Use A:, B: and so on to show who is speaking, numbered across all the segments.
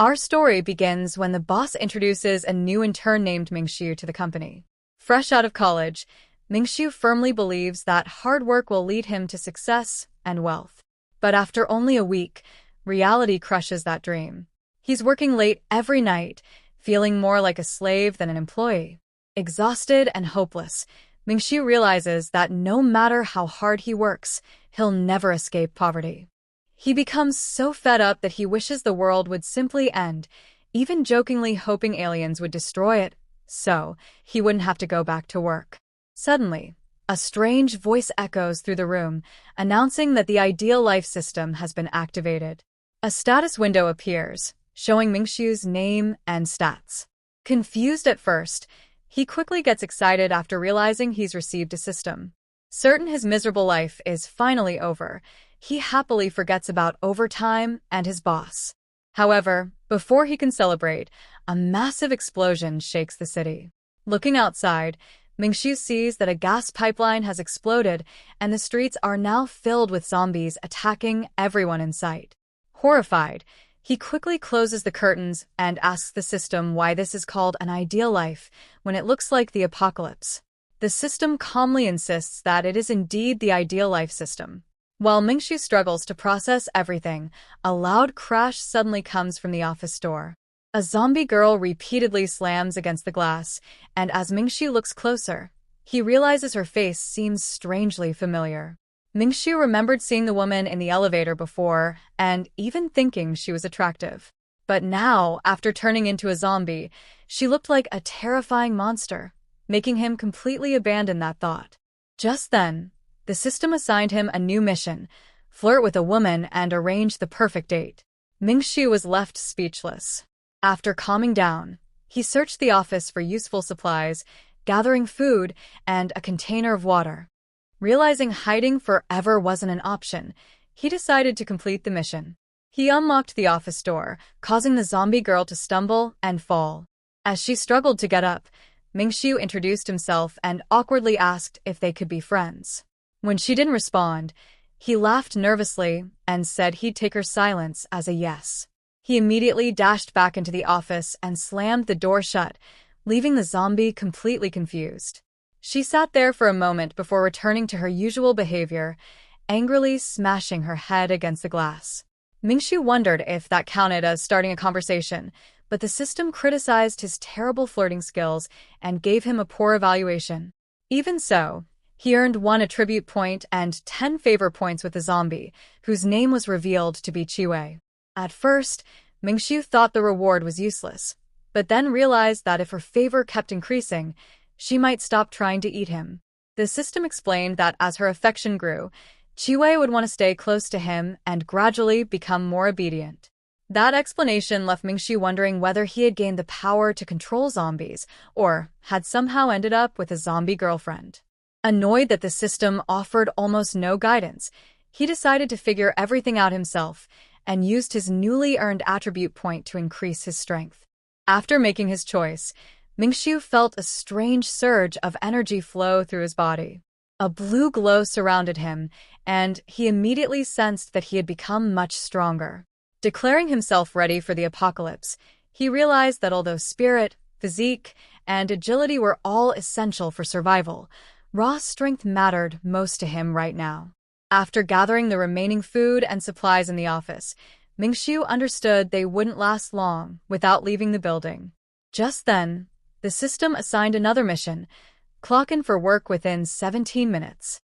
A: Our story begins when the boss introduces a new intern named Mingxiu to the company. Fresh out of college, Mingxiu firmly believes that hard work will lead him to success and wealth. But after only a week, reality crushes that dream. He's working late every night, feeling more like a slave than an employee. Exhausted and hopeless, Mingxiu realizes that no matter how hard he works, he'll never escape poverty. He becomes so fed up that he wishes the world would simply end, even jokingly hoping aliens would destroy it, so he wouldn't have to go back to work. Suddenly, a strange voice echoes through the room, announcing that the ideal life system has been activated. A status window appears, showing Mingxiu's name and stats. Confused at first, he quickly gets excited after realizing he's received a system. Certain his miserable life is finally over, he happily forgets about overtime and his boss. However, before he can celebrate, a massive explosion shakes the city. Looking outside, Mingxiu sees that a gas pipeline has exploded and the streets are now filled with zombies attacking everyone in sight. Horrified, he quickly closes the curtains and asks the system why this is called an ideal life when it looks like the apocalypse. The system calmly insists that it is indeed the ideal life system. While Mingxiu struggles to process everything, a loud crash suddenly comes from the office door. A zombie girl repeatedly slams against the glass, and as Mingxiu looks closer, he realizes her face seems strangely familiar. Mingxiu remembered seeing the woman in the elevator before, and even thinking she was attractive. But now, after turning into a zombie, she looked like a terrifying monster, making him completely abandon that thought. Just then, the system assigned him a new mission: flirt with a woman and arrange the perfect date. Mingxiu was left speechless. After calming down, he searched the office for useful supplies, gathering food and a container of water. Realizing hiding forever wasn't an option, he decided to complete the mission. He unlocked the office door, causing the zombie girl to stumble and fall. As she struggled to get up, Mingxiu introduced himself and awkwardly asked if they could be friends. When she didn't respond, he laughed nervously and said he'd take her silence as a yes. He immediately dashed back into the office and slammed the door shut, leaving the zombie completely confused. She sat there for a moment before returning to her usual behavior, angrily smashing her head against the glass. Mingxiu wondered if that counted as starting a conversation, but the system criticized his terrible flirting skills and gave him a poor evaluation. Even so, he earned 1 attribute point and 10 favor points with the zombie, whose name was revealed to be Chiwei. At first, Mingxiu thought the reward was useless, but then realized that if her favor kept increasing, she might stop trying to eat him. The system explained that as her affection grew, Chiwei would want to stay close to him and gradually become more obedient. That explanation left Mingxiu wondering whether he had gained the power to control zombies or had somehow ended up with a zombie girlfriend. Annoyed that the system offered almost no guidance, he decided to figure everything out himself and used his newly earned attribute point to increase his strength. After making his choice, Mingxiu felt a strange surge of energy flow through his body. A blue glow surrounded him, and he immediately sensed that he had become much stronger. Declaring himself ready for the apocalypse, he realized that although spirit, physique, and agility were all essential for survival, raw strength mattered most to him right now. After gathering the remaining food and supplies in the office, Mingxiu understood they wouldn't last long without leaving the building. Just then, the system assigned another mission: clock in for work within 17 minutes.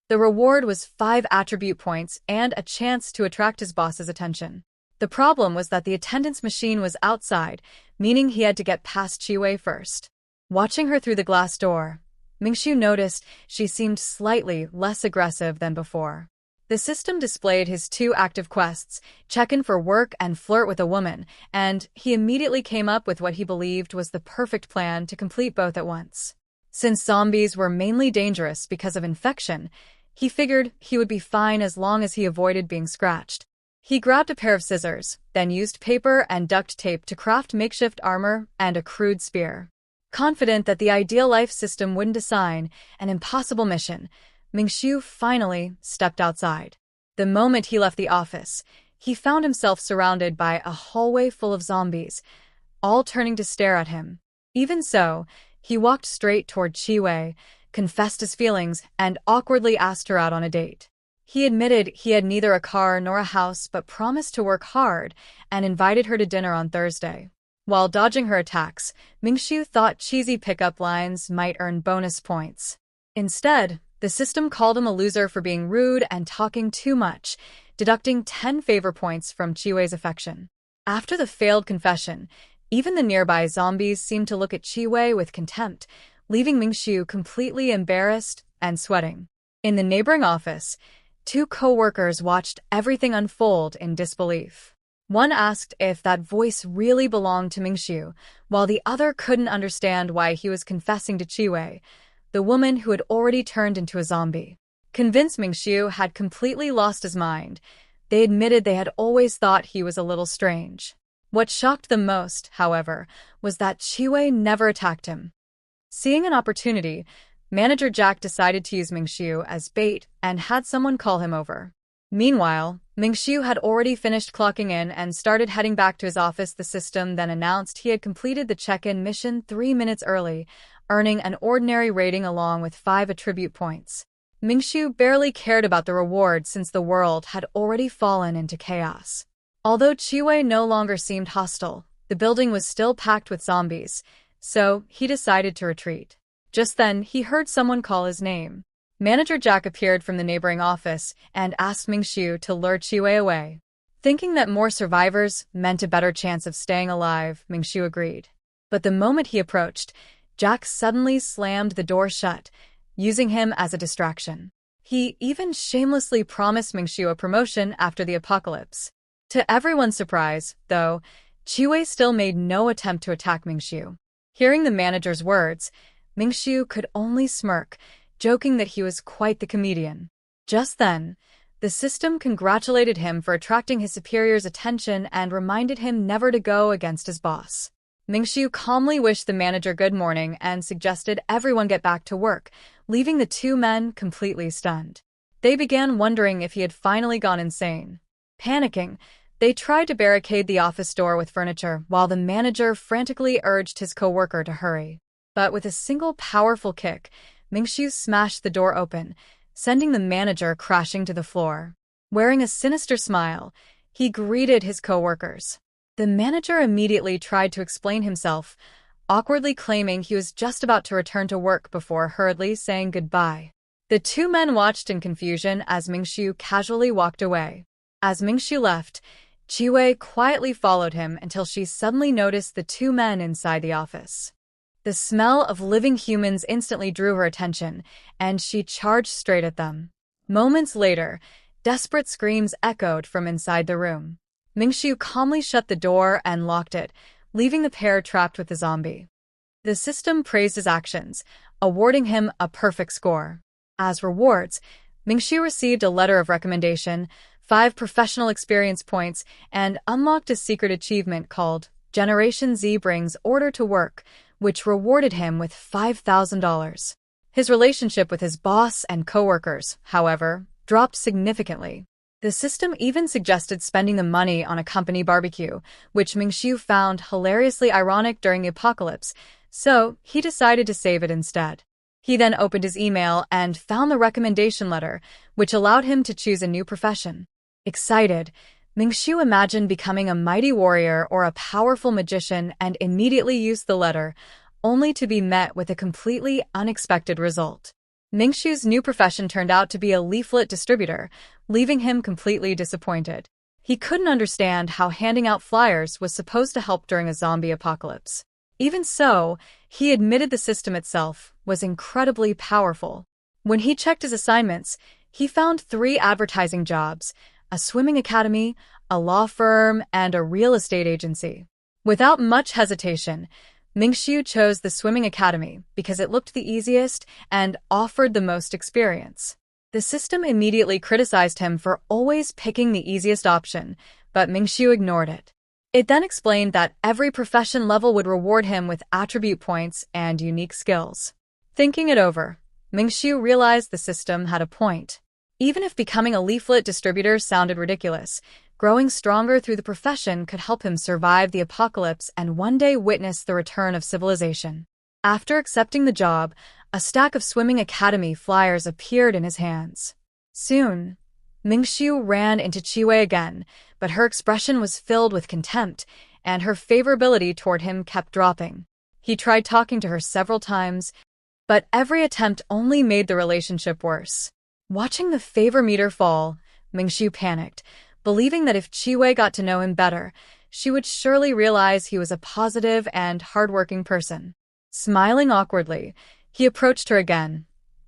A: The reward was 5 attribute points and a chance to attract his boss's attention. The problem was that the attendance machine was outside, meaning he had to get past Chiwei first. Watching her through the glass door, Mingxiu noticed she seemed slightly less aggressive than before. The system displayed his 2 active quests: check in for work and flirt with a woman, and he immediately came up with what he believed was the perfect plan to complete both at once. Since zombies were mainly dangerous because of infection, he figured he would be fine as long as he avoided being scratched. He grabbed a pair of scissors, then used paper and duct tape to craft makeshift armor and a crude spear. Confident that the ideal life system wouldn't assign an impossible mission, Mingxiu finally stepped outside. The moment he left the office, he found himself surrounded by a hallway full of zombies, all turning to stare at him. Even so, he walked straight toward Chi-wei, confessed his feelings, and awkwardly asked her out on a date. He admitted he had neither a car nor a house but promised to work hard and invited her to dinner on Thursday. While dodging her attacks, Mingxiu thought cheesy pickup lines might earn bonus points. Instead, the system called him a loser for being rude and talking too much, deducting 10 favor points from Chi-wei's affection. After the failed confession, even the nearby zombies seemed to look at Chi-wei with contempt, leaving Mingxiu completely embarrassed and sweating. In the neighboring office, two co-workers watched everything unfold in disbelief. One asked if that voice really belonged to Mingxiu, while the other couldn't understand why he was confessing to Chi-wei, the woman who had already turned into a zombie. Convinced Mingxiu had completely lost his mind, they admitted they had always thought he was a little strange. What shocked them most, however, was that Chi-wei never attacked him. Seeing an opportunity, Manager Jack decided to use Mingxiu as bait and had someone call him over. Meanwhile, Mingxiu had already finished clocking in and started heading back to his office. The system then announced he had completed the check-in mission 3 minutes early, earning an ordinary rating along with 5 attribute points. Mingxiu barely cared about the reward since the world had already fallen into chaos. Although Chi-wei no longer seemed hostile, the building was still packed with zombies, so he decided to retreat. Just then, he heard someone call his name. Manager Jack appeared from the neighboring office and asked Mingxiu to lure Chi-wei away. Thinking that more survivors meant a better chance of staying alive, Mingxiu agreed. But the moment he approached, Jack suddenly slammed the door shut, using him as a distraction. He even shamelessly promised Mingxiu a promotion after the apocalypse. To everyone's surprise, though, Chi-wei still made no attempt to attack Mingxiu. Hearing the manager's words, Mingxiu could only smirk, joking that he was quite the comedian. Just then, the system congratulated him for attracting his superior's attention and reminded him never to go against his boss. Mingxiu calmly wished the manager good morning and suggested everyone get back to work, leaving the two men completely stunned. They began wondering if he had finally gone insane. Panicking, they tried to barricade the office door with furniture while the manager frantically urged his co-worker to hurry. But with a single powerful kick, Mingxiu smashed the door open, sending the manager crashing to the floor. Wearing a sinister smile, he greeted his co-workers. The manager immediately tried to explain himself, awkwardly claiming he was just about to return to work before hurriedly saying goodbye. The two men watched in confusion as Mingxiu casually walked away. As Mingxiu left, Chi-wei quietly followed him until she suddenly noticed the two men inside the office. The smell of living humans instantly drew her attention, and she charged straight at them. Moments later, desperate screams echoed from inside the room. Mingxiu calmly shut the door and locked it, leaving the pair trapped with the zombie. The system praised his actions, awarding him a perfect score. As rewards, Mingxiu received a letter of recommendation, 5 professional experience points, and unlocked a secret achievement called Generation Z Brings Order to Work, which rewarded him with $5,000. His relationship with his boss and coworkers, however, dropped significantly. The system even suggested spending the money on a company barbecue, which Mingxiu found hilariously ironic during the apocalypse, so he decided to save it instead. He then opened his email and found the recommendation letter, which allowed him to choose a new profession. Excited, Mingxiu imagined becoming a mighty warrior or a powerful magician and immediately used the letter, only to be met with a completely unexpected result. Mingxiu's new profession turned out to be a leaflet distributor, leaving him completely disappointed. He couldn't understand how handing out flyers was supposed to help during a zombie apocalypse. Even so, he admitted the system itself was incredibly powerful. When he checked his assignments, he found 3 advertising jobs: a swimming academy, a law firm, and a real estate agency. Without much hesitation, Mingxiu chose the swimming academy because it looked the easiest and offered the most experience. The system immediately criticized him for always picking the easiest option, but Mingxiu ignored it. It then explained that every profession level would reward him with attribute points and unique skills. Thinking it over, Mingxiu realized the system had a point. Even if becoming a leaflet distributor sounded ridiculous, Growing stronger through the profession could help him survive the apocalypse and one day witness the return of civilization. After accepting the job, a stack of swimming academy flyers appeared in his hands. Soon, Mingxiu ran into Chiwei again, but her expression was filled with contempt, and her favorability toward him kept dropping. He tried talking to her several times, but every attempt only made the relationship worse. Watching the favor meter fall, Mingxiu panicked, believing that if Chiwei got to know him better, she would surely realize he was a positive and hardworking person. Smiling awkwardly, he approached her again,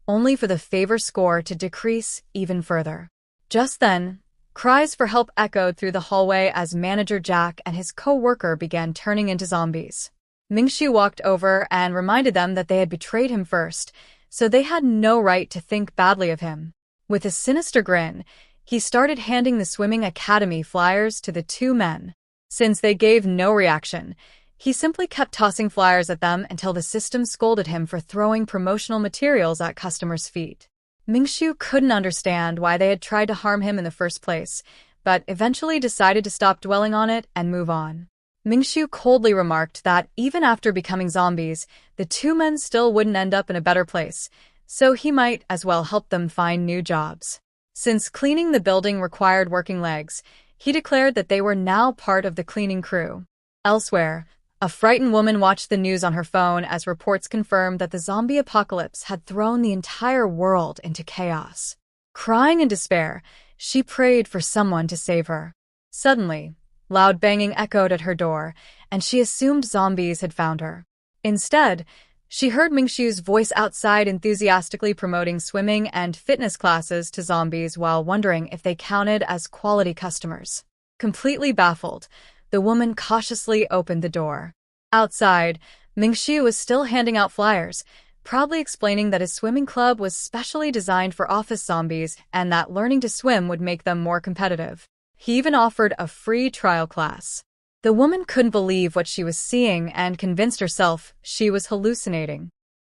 A: only for the favor score to decrease even further. Just then, cries for help echoed through the hallway as Manager Jack and his co-worker began turning into zombies. Mingxiu walked over and reminded them that they had betrayed him first, so they had no right to think badly of him. With a sinister grin, he started handing the swimming academy flyers to the two men. Since they gave no reaction, he simply kept tossing flyers at them until the system scolded him for throwing promotional materials at customers' feet. Mingxiu couldn't understand why they had tried to harm him in the first place, but eventually decided to stop dwelling on it and move on. Mingxiu coldly remarked that even after becoming zombies, the two men still wouldn't end up in a better place, so he might as well help them find new jobs. Since cleaning the building required working legs, he declared that they were now part of the cleaning crew. Elsewhere, a frightened woman watched the news on her phone as reports confirmed that the zombie apocalypse had thrown the entire world into chaos. Crying in despair, she prayed for someone to save her. Suddenly, loud banging echoed at her door, and she assumed zombies had found her. Instead, she heard Mingxiu's voice outside enthusiastically promoting swimming and fitness classes to zombies while wondering if they counted as quality customers. Completely baffled, the woman cautiously opened the door. Outside, Mingxiu was still handing out flyers, proudly explaining that his swimming club was specially designed for office zombies and that learning to swim would make them more competitive. He even offered a free trial class. The woman couldn't believe what she was seeing and convinced herself she was hallucinating.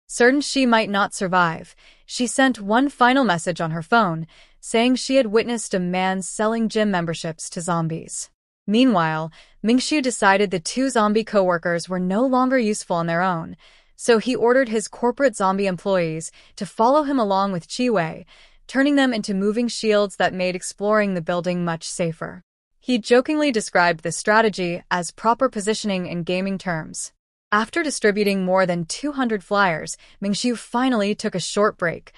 A: Certain she might not survive, she sent one final message on her phone, saying she had witnessed a man selling gym memberships to zombies. Meanwhile, Mingxiu decided the two zombie co-workers were no longer useful on their own, so he ordered his corporate zombie employees to follow him along with Chiwei, turning them into moving shields that made exploring the building much safer. He jokingly described this strategy as proper positioning in gaming terms. After distributing more than 200 flyers, Mingxiu finally took a short break,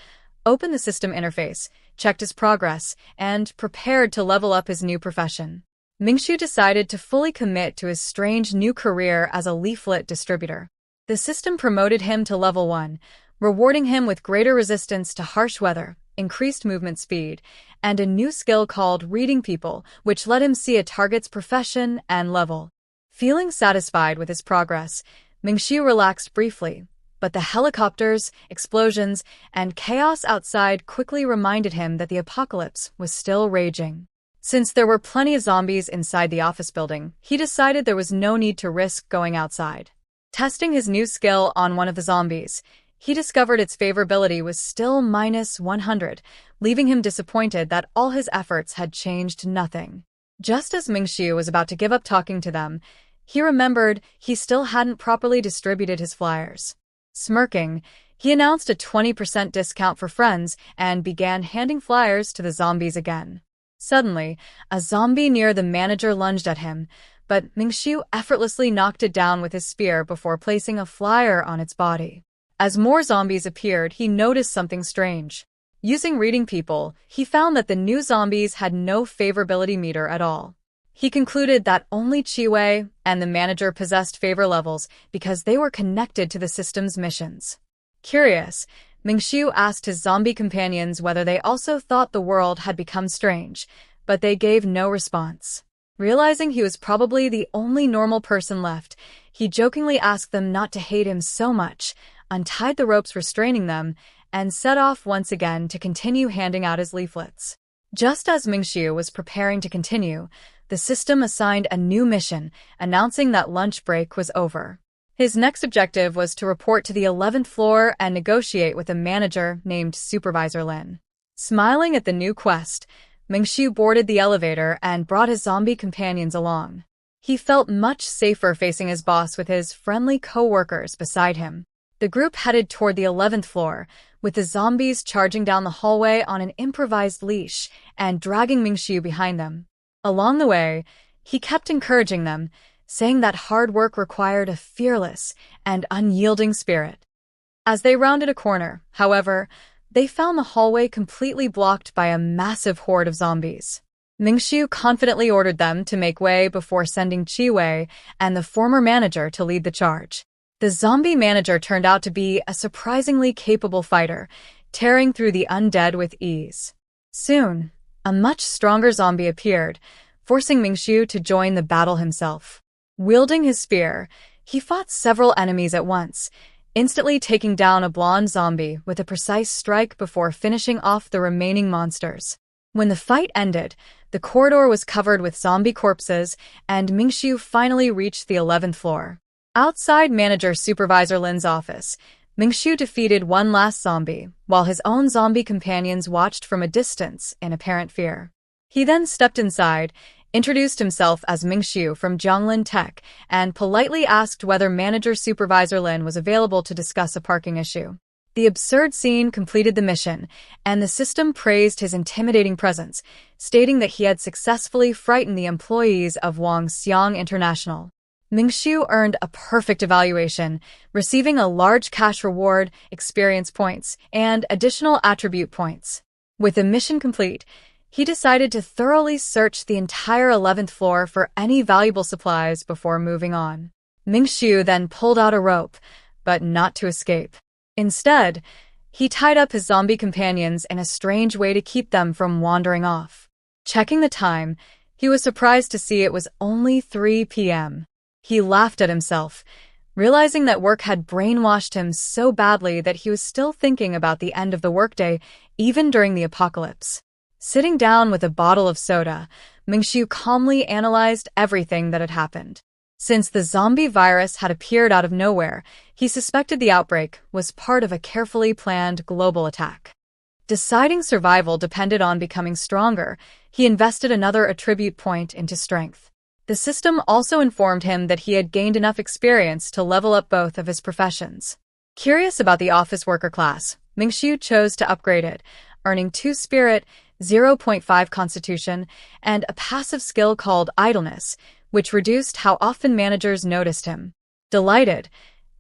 A: opened the system interface, checked his progress, and prepared to level up his new profession. Mingxiu decided to fully commit to his strange new career as a leaflet distributor. The system promoted him to level 1, rewarding him with greater resistance to harsh weather, increased movement speed, and a new skill called reading people, which let him see a target's profession and level. Feeling satisfied with his progress, Mingxiu relaxed briefly, but the helicopters, explosions, and chaos outside quickly reminded him that the apocalypse was still raging. Since there were plenty of zombies inside the office building, he decided there was no need to risk going outside. Testing his new skill on one of the zombies, he discovered its favorability was still -100, leaving him disappointed that all his efforts had changed nothing. Just as Mingxiu was about to give up talking to them, he remembered he still hadn't properly distributed his flyers. Smirking, he announced a 20% discount for friends and began handing flyers to the zombies again. Suddenly, a zombie near the manager lunged at him, but Mingxiu effortlessly knocked it down with his spear before placing a flyer on its body. As more zombies appeared, he noticed something strange. Using reading people, he found that the new zombies had no favorability meter at all. He concluded that only Chiwei and the manager possessed favor levels because they were connected to the system's missions. Curious, Mingxiu asked his zombie companions whether they also thought the world had become strange, but they gave no response. Realizing he was probably the only normal person left, he jokingly asked them not to hate him so much, untied the ropes restraining them, and set off once again to continue handing out his leaflets. Just as Mingxiu was preparing to continue, the system assigned a new mission, announcing that lunch break was over. His next objective was to report to the 11th floor and negotiate with a manager named Supervisor Lin. Smiling at the new quest, Mingxiu boarded the elevator and brought his zombie companions along. He felt much safer facing his boss with his friendly co-workers beside him. The group headed toward the 11th floor, with the zombies charging down the hallway on an improvised leash and dragging Mingxiu behind them. Along the way, he kept encouraging them, saying that hard work required a fearless and unyielding spirit. As they rounded a corner, however, they found the hallway completely blocked by a massive horde of zombies. Mingxiu confidently ordered them to make way before sending Chi-Wei and the former manager to lead the charge. The zombie manager turned out to be a surprisingly capable fighter, tearing through the undead with ease. Soon, a much stronger zombie appeared, forcing Mingxiu to join the battle himself. Wielding his spear, he fought several enemies at once, instantly taking down a blonde zombie with a precise strike before finishing off the remaining monsters. When the fight ended, the corridor was covered with zombie corpses, and Mingxiu finally reached the 11th floor. Outside Manager Supervisor Lin's office, Mingxiu defeated one last zombie, while his own zombie companions watched from a distance in apparent fear. He then stepped inside, introduced himself as Mingxiu from Jianglin Tech, and politely asked whether Manager Supervisor Lin was available to discuss a parking issue. The absurd scene completed the mission, and the system praised his intimidating presence, stating that he had successfully frightened the employees of Wangxiang International. Mingxiu earned a perfect evaluation, receiving a large cash reward, experience points, and additional attribute points. With the mission complete, he decided to thoroughly search the entire 11th floor for any valuable supplies before moving on. Mingxiu then pulled out a rope, but not to escape. Instead, he tied up his zombie companions in a strange way to keep them from wandering off. Checking the time, he was surprised to see it was only 3 p.m. He laughed at himself, realizing that work had brainwashed him so badly that he was still thinking about the end of the workday, even during the apocalypse. Sitting down with a bottle of soda, Mingxiu calmly analyzed everything that had happened. Since the zombie virus had appeared out of nowhere, he suspected the outbreak was part of a carefully planned global attack. Deciding survival depended on becoming stronger, he invested another attribute point into strength. The system also informed him that he had gained enough experience to level up both of his professions. Curious about the office worker class, Mingxiu chose to upgrade it, earning 2 spirit, 0.5 constitution, and a passive skill called idleness, which reduced how often managers noticed him. Delighted,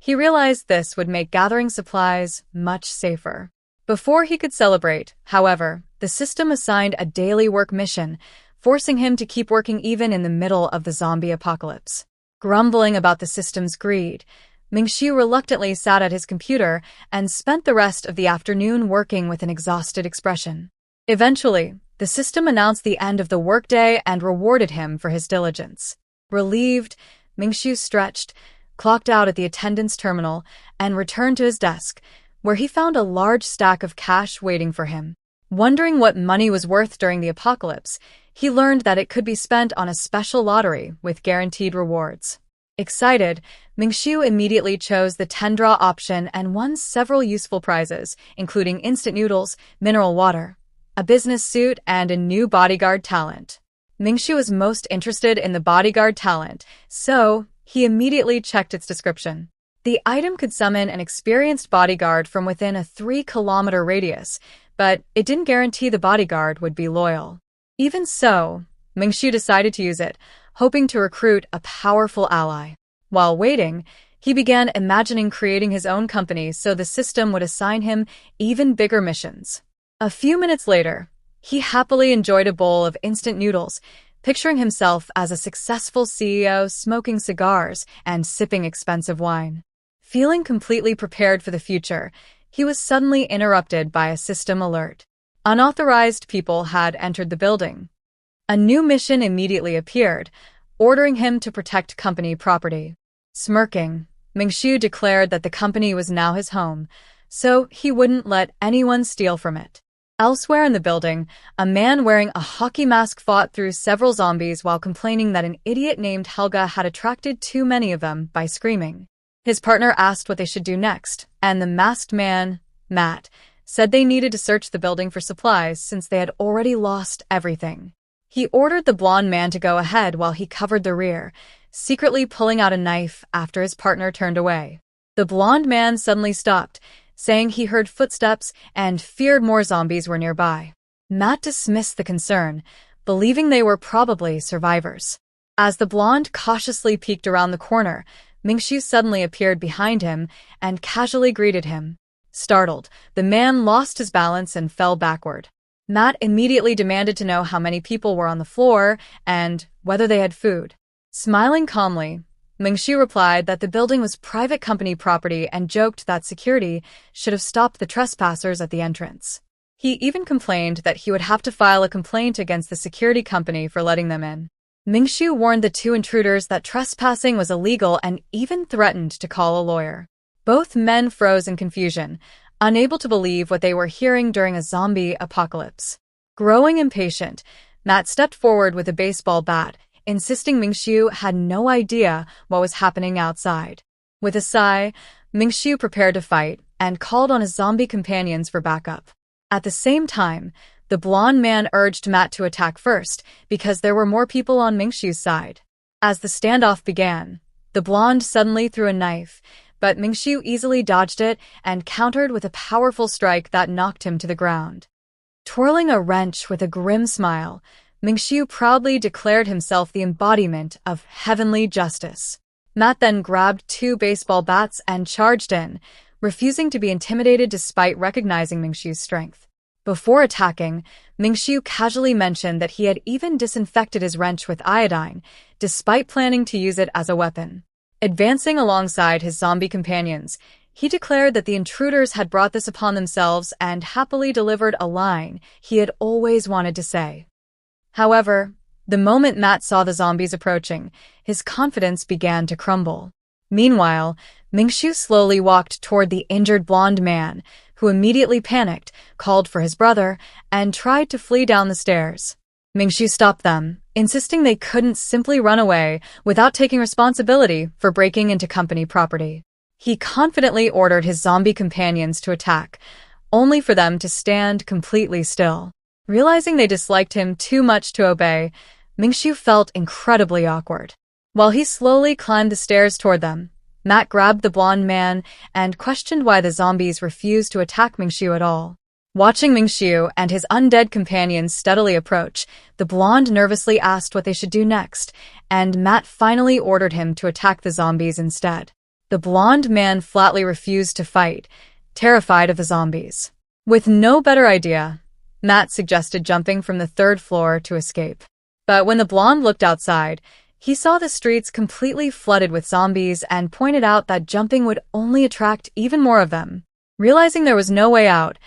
A: he realized this would make gathering supplies much safer. Before he could celebrate, however, the system assigned a daily work mission, forcing him to keep working even in the middle of the zombie apocalypse. Grumbling about the system's greed, Mingxiu reluctantly sat at his computer and spent the rest of the afternoon working with an exhausted expression. Eventually, the system announced the end of the workday and rewarded him for his diligence. Relieved, Mingxiu stretched, clocked out at the attendance terminal, and returned to his desk, where he found a large stack of cash waiting for him. Wondering what money was worth during the apocalypse, he learned that it could be spent on a special lottery with guaranteed rewards. Excited, Mingxiu immediately chose the 10-draw option and won several useful prizes, including instant noodles, mineral water, a business suit, and a new bodyguard talent. Mingxiu was most interested in the bodyguard talent, so he immediately checked its description. The item could summon an experienced bodyguard from within a 3-kilometer radius, but it didn't guarantee the bodyguard would be loyal. Even so, Mingxiu decided to use it, hoping to recruit a powerful ally. While waiting, he began imagining creating his own company so the system would assign him even bigger missions. A few minutes later, he happily enjoyed a bowl of instant noodles, picturing himself as a successful CEO smoking cigars and sipping expensive wine. Feeling completely prepared for the future, he was suddenly interrupted by a system alert. Unauthorized people had entered the building. A new mission immediately appeared, ordering him to protect company property. Smirking, Mingxiu declared that the company was now his home, so he wouldn't let anyone steal from it. Elsewhere in the building, a man wearing a hockey mask fought through several zombies while complaining that an idiot named Helga had attracted too many of them by screaming. His partner asked what they should do next, and the masked man, Matt, said they needed to search the building for supplies since they had already lost everything. He ordered the blonde man to go ahead while he covered the rear, secretly pulling out a knife after his partner turned away. The blonde man suddenly stopped, saying he heard footsteps and feared more zombies were nearby. Matt dismissed the concern, believing they were probably survivors. As the blonde cautiously peeked around the corner, Mingxiu suddenly appeared behind him and casually greeted him. Startled, the man lost his balance and fell backward. Matt immediately demanded to know how many people were on the floor and whether they had food. Smiling calmly, Mingxiu replied that the building was private company property and joked that security should have stopped the trespassers at the entrance. He even complained that he would have to file a complaint against the security company for letting them in. Mingxiu warned the two intruders that trespassing was illegal and even threatened to call a lawyer. Both men froze in confusion, unable to believe what they were hearing during a zombie apocalypse. Growing impatient, Matt stepped forward with a baseball bat, insisting Mingxiu had no idea what was happening outside. With a sigh, Mingxiu prepared to fight and called on his zombie companions for backup. At the same time, the blonde man urged Matt to attack first because there were more people on Mingxiu's side. As the standoff began, the blonde suddenly threw a knife, but Mingxiu easily dodged it and countered with a powerful strike that knocked him to the ground. Twirling a wrench with a grim smile, Mingxiu proudly declared himself the embodiment of heavenly justice. Matt then grabbed two baseball bats and charged in, refusing to be intimidated despite recognizing Mingxiu's strength. Before attacking, Mingxiu casually mentioned that he had even disinfected his wrench with iodine, despite planning to use it as a weapon. Advancing alongside his zombie companions, he declared that the intruders had brought this upon themselves and happily delivered a line he had always wanted to say. However, the moment Matt saw the zombies approaching, his confidence began to crumble. Meanwhile, Mingxiu slowly walked toward the injured blonde man, who immediately panicked, called for his brother, and tried to flee down the stairs. Mingxiu stopped them, insisting they couldn't simply run away without taking responsibility for breaking into company property. He confidently ordered his zombie companions to attack, only for them to stand completely still. Realizing they disliked him too much to obey, Mingxiu felt incredibly awkward. While he slowly climbed the stairs toward them, Matt grabbed the blonde man and questioned why the zombies refused to attack Mingxiu at all. Watching Mingxiu and his undead companions steadily approach, the blonde nervously asked what they should do next, and Matt finally ordered him to attack the zombies instead. The blonde man flatly refused to fight, terrified of the zombies. With no better idea, Matt suggested jumping from the third floor to escape. But when the blonde looked outside, he saw the streets completely flooded with zombies and pointed out that jumping would only attract even more of them. Realizing there was no way out,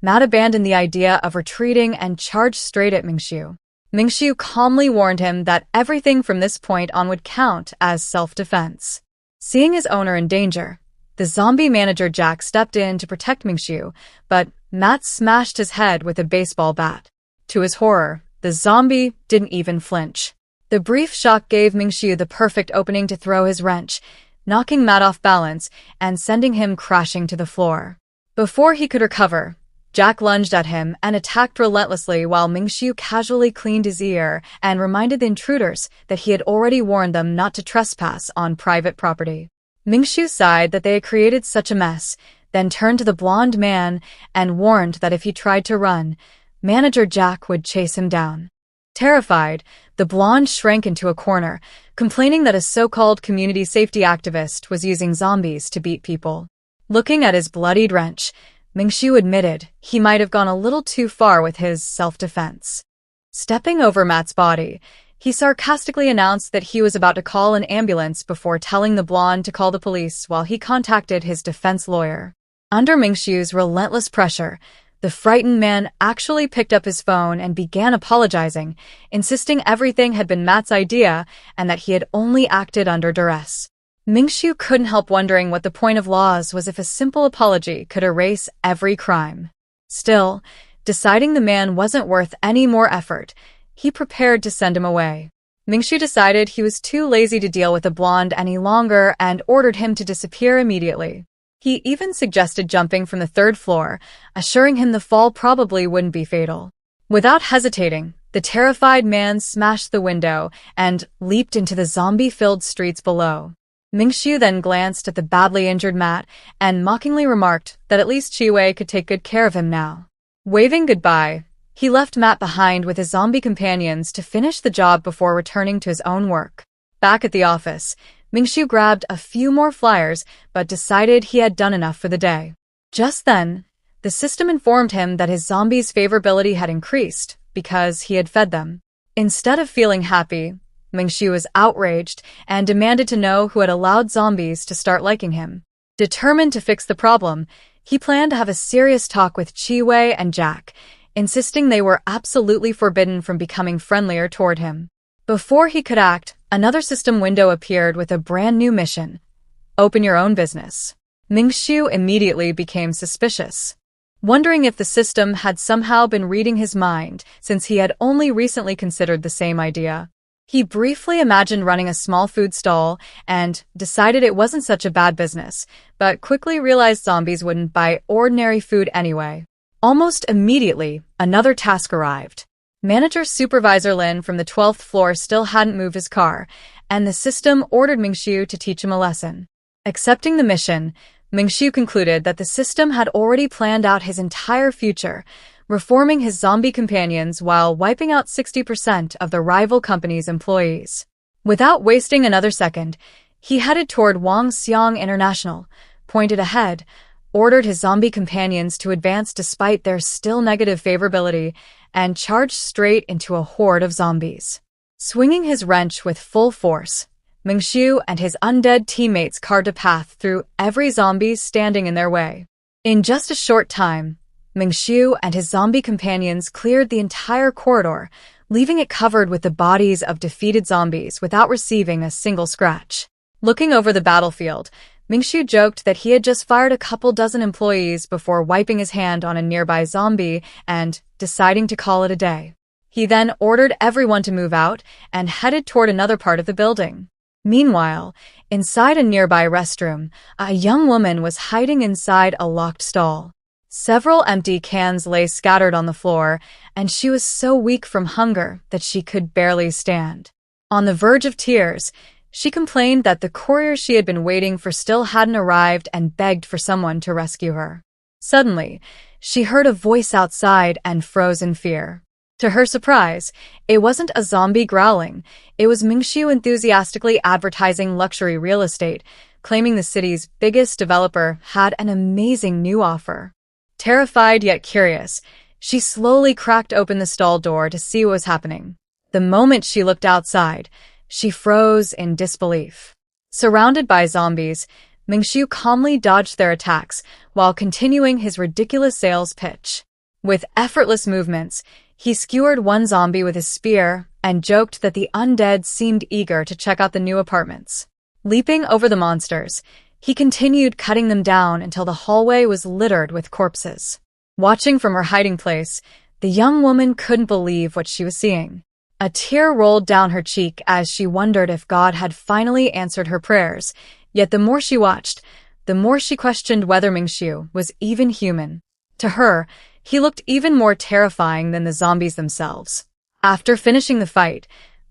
A: Matt abandoned the idea of retreating and charged straight at Mingxiu. Mingxiu calmly warned him that everything from this point on would count as self-defense. Seeing his owner in danger, the zombie manager Jack stepped in to protect Mingxiu, but Matt smashed his head with a baseball bat. To his horror, the zombie didn't even flinch. The brief shock gave Mingxiu the perfect opening to throw his wrench, knocking Matt off balance and sending him crashing to the floor. Before he could recover, Jack lunged at him and attacked relentlessly while Mingxiu casually cleaned his ear and reminded the intruders that he had already warned them not to trespass on private property. Mingxiu sighed that they had created such a mess, then turned to the blonde man and warned that if he tried to run, Manager Jack would chase him down. Terrified, the blonde shrank into a corner, complaining that a so-called community safety activist was using zombies to beat people. Looking at his bloodied wrench, Mingxiu admitted he might have gone a little too far with his self-defense. Stepping over Matt's body, he sarcastically announced that he was about to call an ambulance before telling the blonde to call the police while he contacted his defense lawyer. Under Mingxiu's relentless pressure, the frightened man actually picked up his phone and began apologizing, insisting everything had been Matt's idea and that he had only acted under duress. Mingxiu couldn't help wondering what the point of laws was if a simple apology could erase every crime. Still, deciding the man wasn't worth any more effort, he prepared to send him away. Mingxiu decided he was too lazy to deal with the blonde any longer and ordered him to disappear immediately. He even suggested jumping from the third floor, assuring him the fall probably wouldn't be fatal. Without hesitating, the terrified man smashed the window and leaped into the zombie-filled streets below. Mingxiu then glanced at the badly injured Matt and mockingly remarked that at least Chiwei could take good care of him now. Waving goodbye, he left Matt behind with his zombie companions to finish the job before returning to his own work. Back at the office, Mingxiu grabbed a few more flyers but decided he had done enough for the day. Just then, the system informed him that his zombies' favorability had increased because he had fed them. Instead of feeling happy, Mingxiu was outraged and demanded to know who had allowed zombies to start liking him. Determined to fix the problem, he planned to have a serious talk with Chiwei and Jack, insisting they were absolutely forbidden from becoming friendlier toward him. Before he could act, another system window appeared with a brand new mission: open your own business. Mingxiu immediately became suspicious, wondering if the system had somehow been reading his mind since he had only recently considered the same idea. He briefly imagined running a small food stall and decided it wasn't such a bad business, but quickly realized zombies wouldn't buy ordinary food anyway. Almost immediately, another task arrived. Manager Supervisor Lin from the 12th floor still hadn't moved his car, and the system ordered Mingxiu to teach him a lesson. Accepting the mission, Mingxiu concluded that the system had already planned out his entire future, reforming his zombie companions while wiping out 60% of the rival company's employees. Without wasting another second, he headed toward Wangxiang International, pointed ahead, ordered his zombie companions to advance despite their still negative favorability, and charged straight into a horde of zombies. Swinging his wrench with full force, Mingxiu and his undead teammates carved a path through every zombie standing in their way. In just a short time, Mingxiu and his zombie companions cleared the entire corridor, leaving it covered with the bodies of defeated zombies without receiving a single scratch. Looking over the battlefield, Mingxiu joked that he had just fired a couple dozen employees before wiping his hand on a nearby zombie and deciding to call it a day. He then ordered everyone to move out and headed toward another part of the building. Meanwhile, inside a nearby restroom, a young woman was hiding inside a locked stall. Several empty cans lay scattered on the floor, and she was so weak from hunger that she could barely stand. On the verge of tears, she complained that the courier she had been waiting for still hadn't arrived and begged for someone to rescue her. Suddenly, she heard a voice outside and froze in fear. To her surprise, it wasn't a zombie growling. It was Mingxiu enthusiastically advertising luxury real estate, claiming the city's biggest developer had an amazing new offer. Terrified yet curious, she slowly cracked open the stall door to see what was happening. The moment she looked outside, she froze in disbelief. Surrounded by zombies, Mingxiu calmly dodged their attacks while continuing his ridiculous sales pitch. With effortless movements, he skewered one zombie with his spear and joked that the undead seemed eager to check out the new apartments. Leaping over the monsters, he continued cutting them down until the hallway was littered with corpses. Watching from her hiding place, the young woman couldn't believe what she was seeing. A tear rolled down her cheek as she wondered if God had finally answered her prayers, yet the more she watched, the more she questioned whether Mingxiu was even human. To her, he looked even more terrifying than the zombies themselves. After finishing the fight,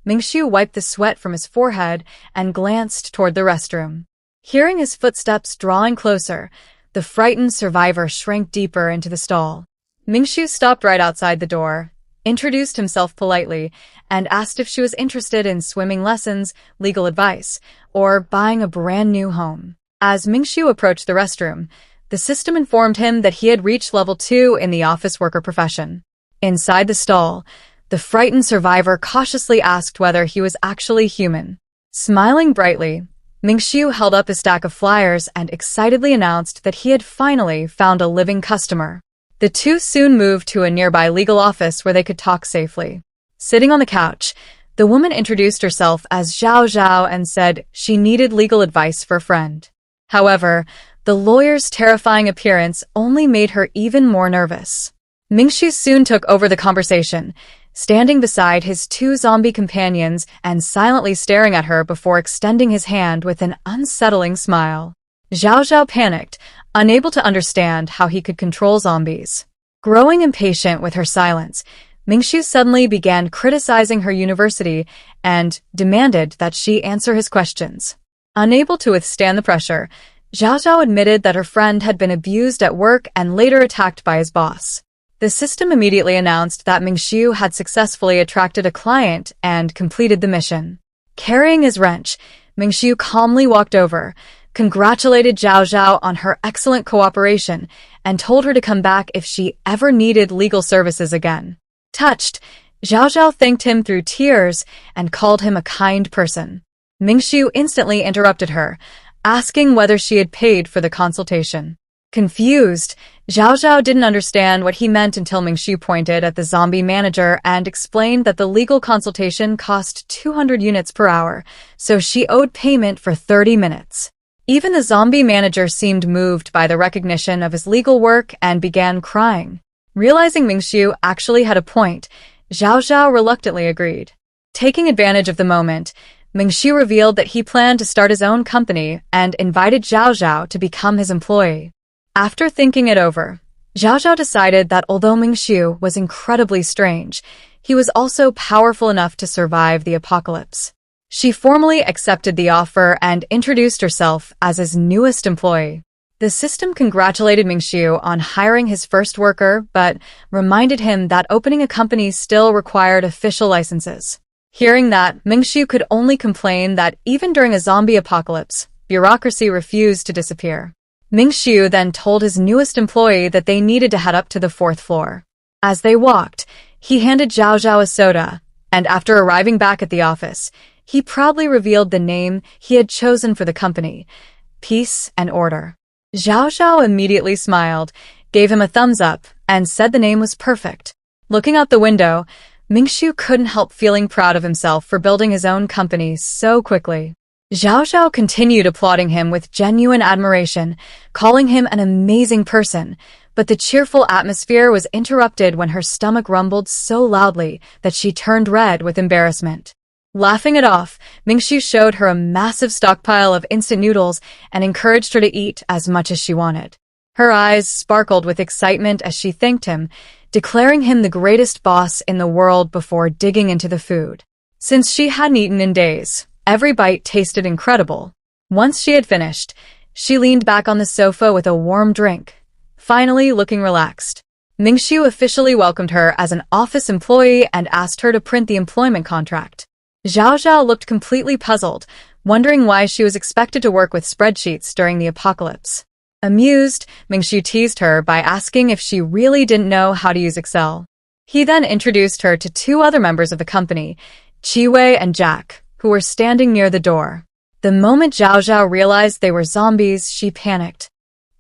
A: Mingxiu wiped the sweat from his forehead and glanced toward the restroom. Hearing his footsteps drawing closer, the frightened survivor shrank deeper into the stall. Mingxiu stopped right outside the door, introduced himself politely, and asked if she was interested in swimming lessons, legal advice, or buying a brand new home. As Mingxiu approached the restroom, the system informed him that he had reached level 2 in the office worker profession. Inside the stall, the frightened survivor cautiously asked whether he was actually human. Smiling brightly, Mingxiu held up a stack of flyers and excitedly announced that he had finally found a living customer. The two soon moved to a nearby legal office where they could talk safely. Sitting on the couch, the woman introduced herself as Zhao Zhao and said she needed legal advice for a friend. However, the lawyer's terrifying appearance only made her even more nervous. Mingxiu soon took over the conversation, standing beside his two zombie companions and silently staring at her before extending his hand with an unsettling smile. Zhao Zhao panicked, unable to understand how he could control zombies. Growing impatient with her silence, Mingxiu suddenly began criticizing her university and demanded that she answer his questions. Unable to withstand the pressure, Zhao Zhao admitted that her friend had been abused at work and later attacked by his boss. The system immediately announced that Mingxiu had successfully attracted a client and completed the mission. Carrying his wrench, Mingxiu calmly walked over, congratulated Zhao Zhao on her excellent cooperation, and told her to come back if she ever needed legal services again. Touched, Zhao Zhao thanked him through tears and called him a kind person. Mingxiu instantly interrupted her, asking whether she had paid for the consultation. Confused, Zhao Zhao didn't understand what he meant until Mingxiu pointed at the zombie manager and explained that the legal consultation cost 200 units per hour, so she owed payment for 30 minutes. Even the zombie manager seemed moved by the recognition of his legal work and began crying. Realizing Mingxiu actually had a point, Zhao Zhao reluctantly agreed. Taking advantage of the moment, Mingxiu revealed that he planned to start his own company and invited Zhao Zhao to become his employee. After thinking it over, Zhao Zhao decided that although Mingxiu was incredibly strange, he was also powerful enough to survive the apocalypse. She formally accepted the offer and introduced herself as his newest employee. The system congratulated Mingxiu on hiring his first worker, but reminded him that opening a company still required official licenses. Hearing that, Mingxiu could only complain that even during a zombie apocalypse, bureaucracy refused to disappear. Mingxiu then told his newest employee that they needed to head up to the 4th floor. As they walked, he handed Zhao Zhao a soda, and after arriving back at the office, he proudly revealed the name he had chosen for the company, Peace and Order. Zhao Zhao immediately smiled, gave him a thumbs up, and said the name was perfect. Looking out the window, Mingxiu couldn't help feeling proud of himself for building his own company so quickly. Zhao Zhao continued applauding him with genuine admiration, calling him an amazing person, but the cheerful atmosphere was interrupted when her stomach rumbled so loudly that she turned red with embarrassment. Laughing it off, Mingxiu showed her a massive stockpile of instant noodles and encouraged her to eat as much as she wanted. Her eyes sparkled with excitement as she thanked him, declaring him the greatest boss in the world before digging into the food. Since she hadn't eaten in days, every bite tasted incredible. Once she had finished, she leaned back on the sofa with a warm drink, finally looking relaxed. Mingxiu officially welcomed her as an office employee and asked her to print the employment contract. Zhao Zhao looked completely puzzled, wondering why she was expected to work with spreadsheets during the apocalypse. Amused, Mingxiu teased her by asking if she really didn't know how to use Excel. He then introduced her to 2 other members of the company, Chiwei and Jack, who were standing near the door. The moment Zhao Zhao realized they were zombies, she panicked.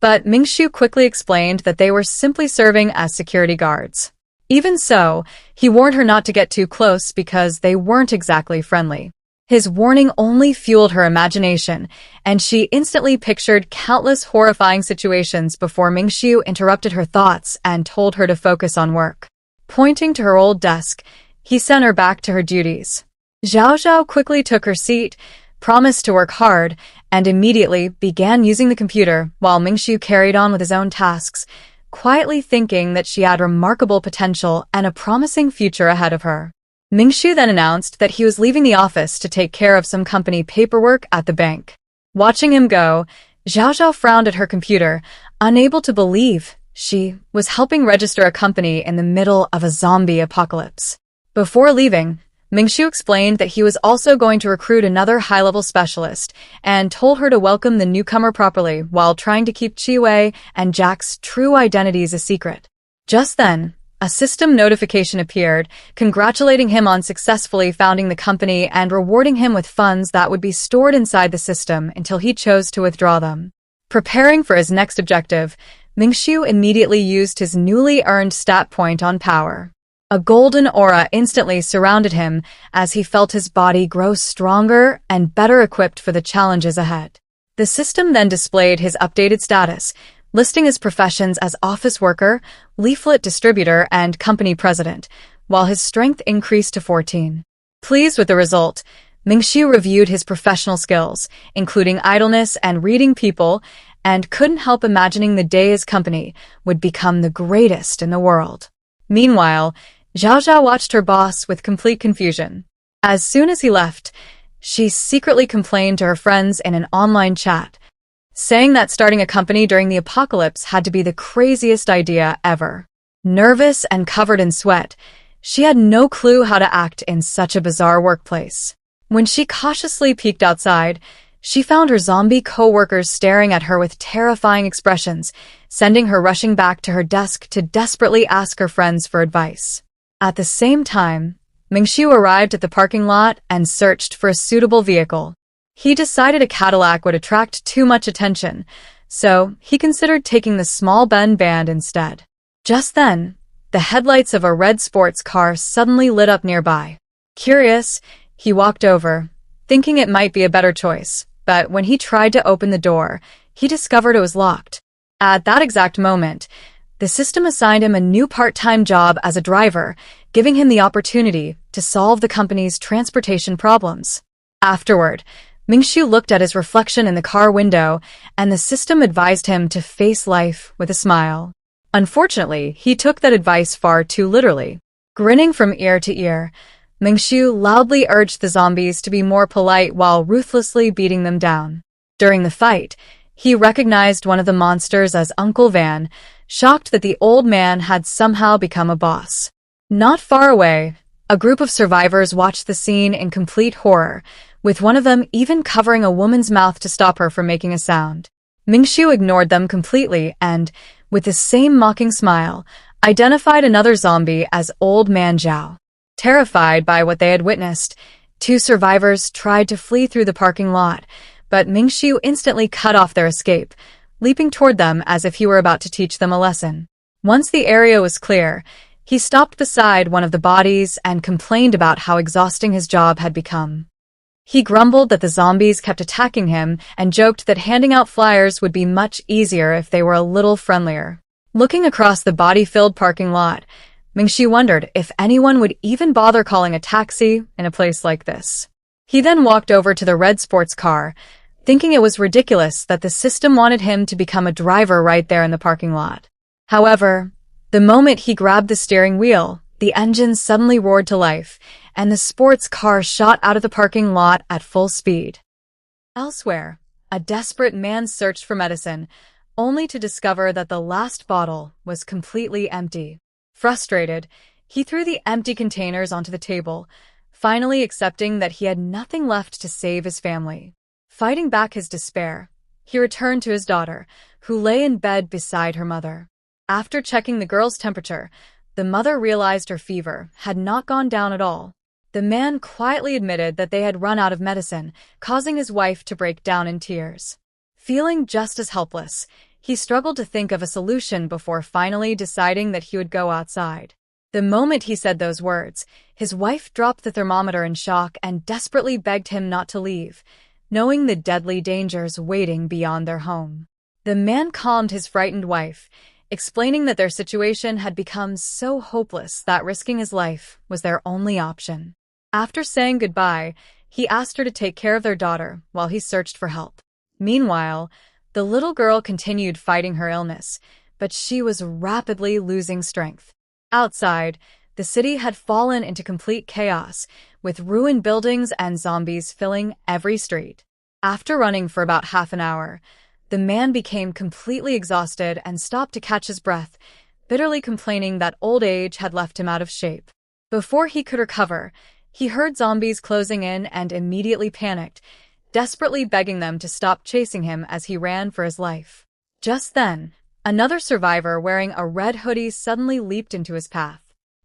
A: But Mingxiu quickly explained that they were simply serving as security guards. Even so, he warned her not to get too close because they weren't exactly friendly. His warning only fueled her imagination, and she instantly pictured countless horrifying situations before Mingxiu interrupted her thoughts and told her to focus on work. Pointing to her old desk, he sent her back to her duties. Zhao Zhao quickly took her seat, promised to work hard, and immediately began using the computer while Mingxiu carried on with his own tasks, quietly thinking that she had remarkable potential and a promising future ahead of her. Mingxiu then announced that he was leaving the office to take care of some company paperwork at the bank. Watching him go, Zhao Zhao frowned at her computer, unable to believe she was helping register a company in the middle of a zombie apocalypse. Before leaving, Mingxiu explained that he was also going to recruit another high-level specialist and told her to welcome the newcomer properly while trying to keep Chiwei and Jack's true identities a secret. Just then, a system notification appeared, congratulating him on successfully founding the company and rewarding him with funds that would be stored inside the system until he chose to withdraw them. Preparing for his next objective, Mingxiu immediately used his newly earned stat point on power. A golden aura instantly surrounded him as he felt his body grow stronger and better equipped for the challenges ahead. The system then displayed his updated status, listing his professions as office worker, leaflet distributor, and company president, while his strength increased to 14. Pleased with the result, Mingxiu reviewed his professional skills, including idleness and reading people, and couldn't help imagining the day his company would become the greatest in the world. Meanwhile, Zhao Zhao watched her boss with complete confusion. As soon as he left, she secretly complained to her friends in an online chat, saying that starting a company during the apocalypse had to be the craziest idea ever. Nervous and covered in sweat, she had no clue how to act in such a bizarre workplace. When she cautiously peeked outside, she found her zombie co-workers staring at her with terrifying expressions, sending her rushing back to her desk to desperately ask her friends for advice. At the same time, Mingxiu arrived at the parking lot and searched for a suitable vehicle. He decided a Cadillac would attract too much attention, so he considered taking the small Ben band instead. Just then, the headlights of a red sports car suddenly lit up nearby. Curious, he walked over, thinking it might be a better choice, but when he tried to open the door, he discovered it was locked. At that exact moment, the system assigned him a new part-time job as a driver, giving him the opportunity to solve the company's transportation problems. Afterward, Mingxiu looked at his reflection in the car window, and the system advised him to face life with a smile. Unfortunately, he took that advice far too literally. Grinning from ear to ear, Mingxiu loudly urged the zombies to be more polite while ruthlessly beating them down. During the fight, he recognized one of the monsters as Uncle Van, shocked that the old man had somehow become a boss. Not far away, a group of survivors watched the scene in complete horror, with one of them even covering a woman's mouth to stop her from making a sound. Mingxiu ignored them completely and, with the same mocking smile, identified another zombie as Old Man Zhao. Terrified by what they had witnessed, two survivors tried to flee through the parking lot, but Mingxiu instantly cut off their escape, leaping toward them as if he were about to teach them a lesson. Once the area was clear, he stopped beside one of the bodies and complained about how exhausting his job had become. He grumbled that the zombies kept attacking him and joked that handing out flyers would be much easier if they were a little friendlier. Looking across the body-filled parking lot, Mingxiu wondered if anyone would even bother calling a taxi in a place like this. He then walked over to the red sports car, thinking it was ridiculous that the system wanted him to become a driver right there in the parking lot. However, the moment he grabbed the steering wheel, the engine suddenly roared to life, and the sports car shot out of the parking lot at full speed. Elsewhere, a desperate man searched for medicine, only to discover that the last bottle was completely empty. Frustrated, he threw the empty containers onto the table, finally accepting that he had nothing left to save his family. Fighting back his despair, he returned to his daughter, who lay in bed beside her mother. After checking the girl's temperature, the mother realized her fever had not gone down at all. The man quietly admitted that they had run out of medicine, causing his wife to break down in tears. Feeling just as helpless, he struggled to think of a solution before finally deciding that he would go outside. The moment he said those words, his wife dropped the thermometer in shock and desperately begged him not to leave, knowing the deadly dangers waiting beyond their home. The man calmed his frightened wife, explaining that their situation had become so hopeless that risking his life was their only option. After saying goodbye, he asked her to take care of their daughter while he searched for help. Meanwhile, the little girl continued fighting her illness, but she was rapidly losing strength. Outside, the city had fallen into complete chaos, with ruined buildings and zombies filling every street. After running for about half an hour, the man became completely exhausted and stopped to catch his breath, bitterly complaining that old age had left him out of shape. Before he could recover, he heard zombies closing in and immediately panicked, desperately begging them to stop chasing him as he ran for his life. Just then, another survivor wearing a red hoodie suddenly leaped into his path.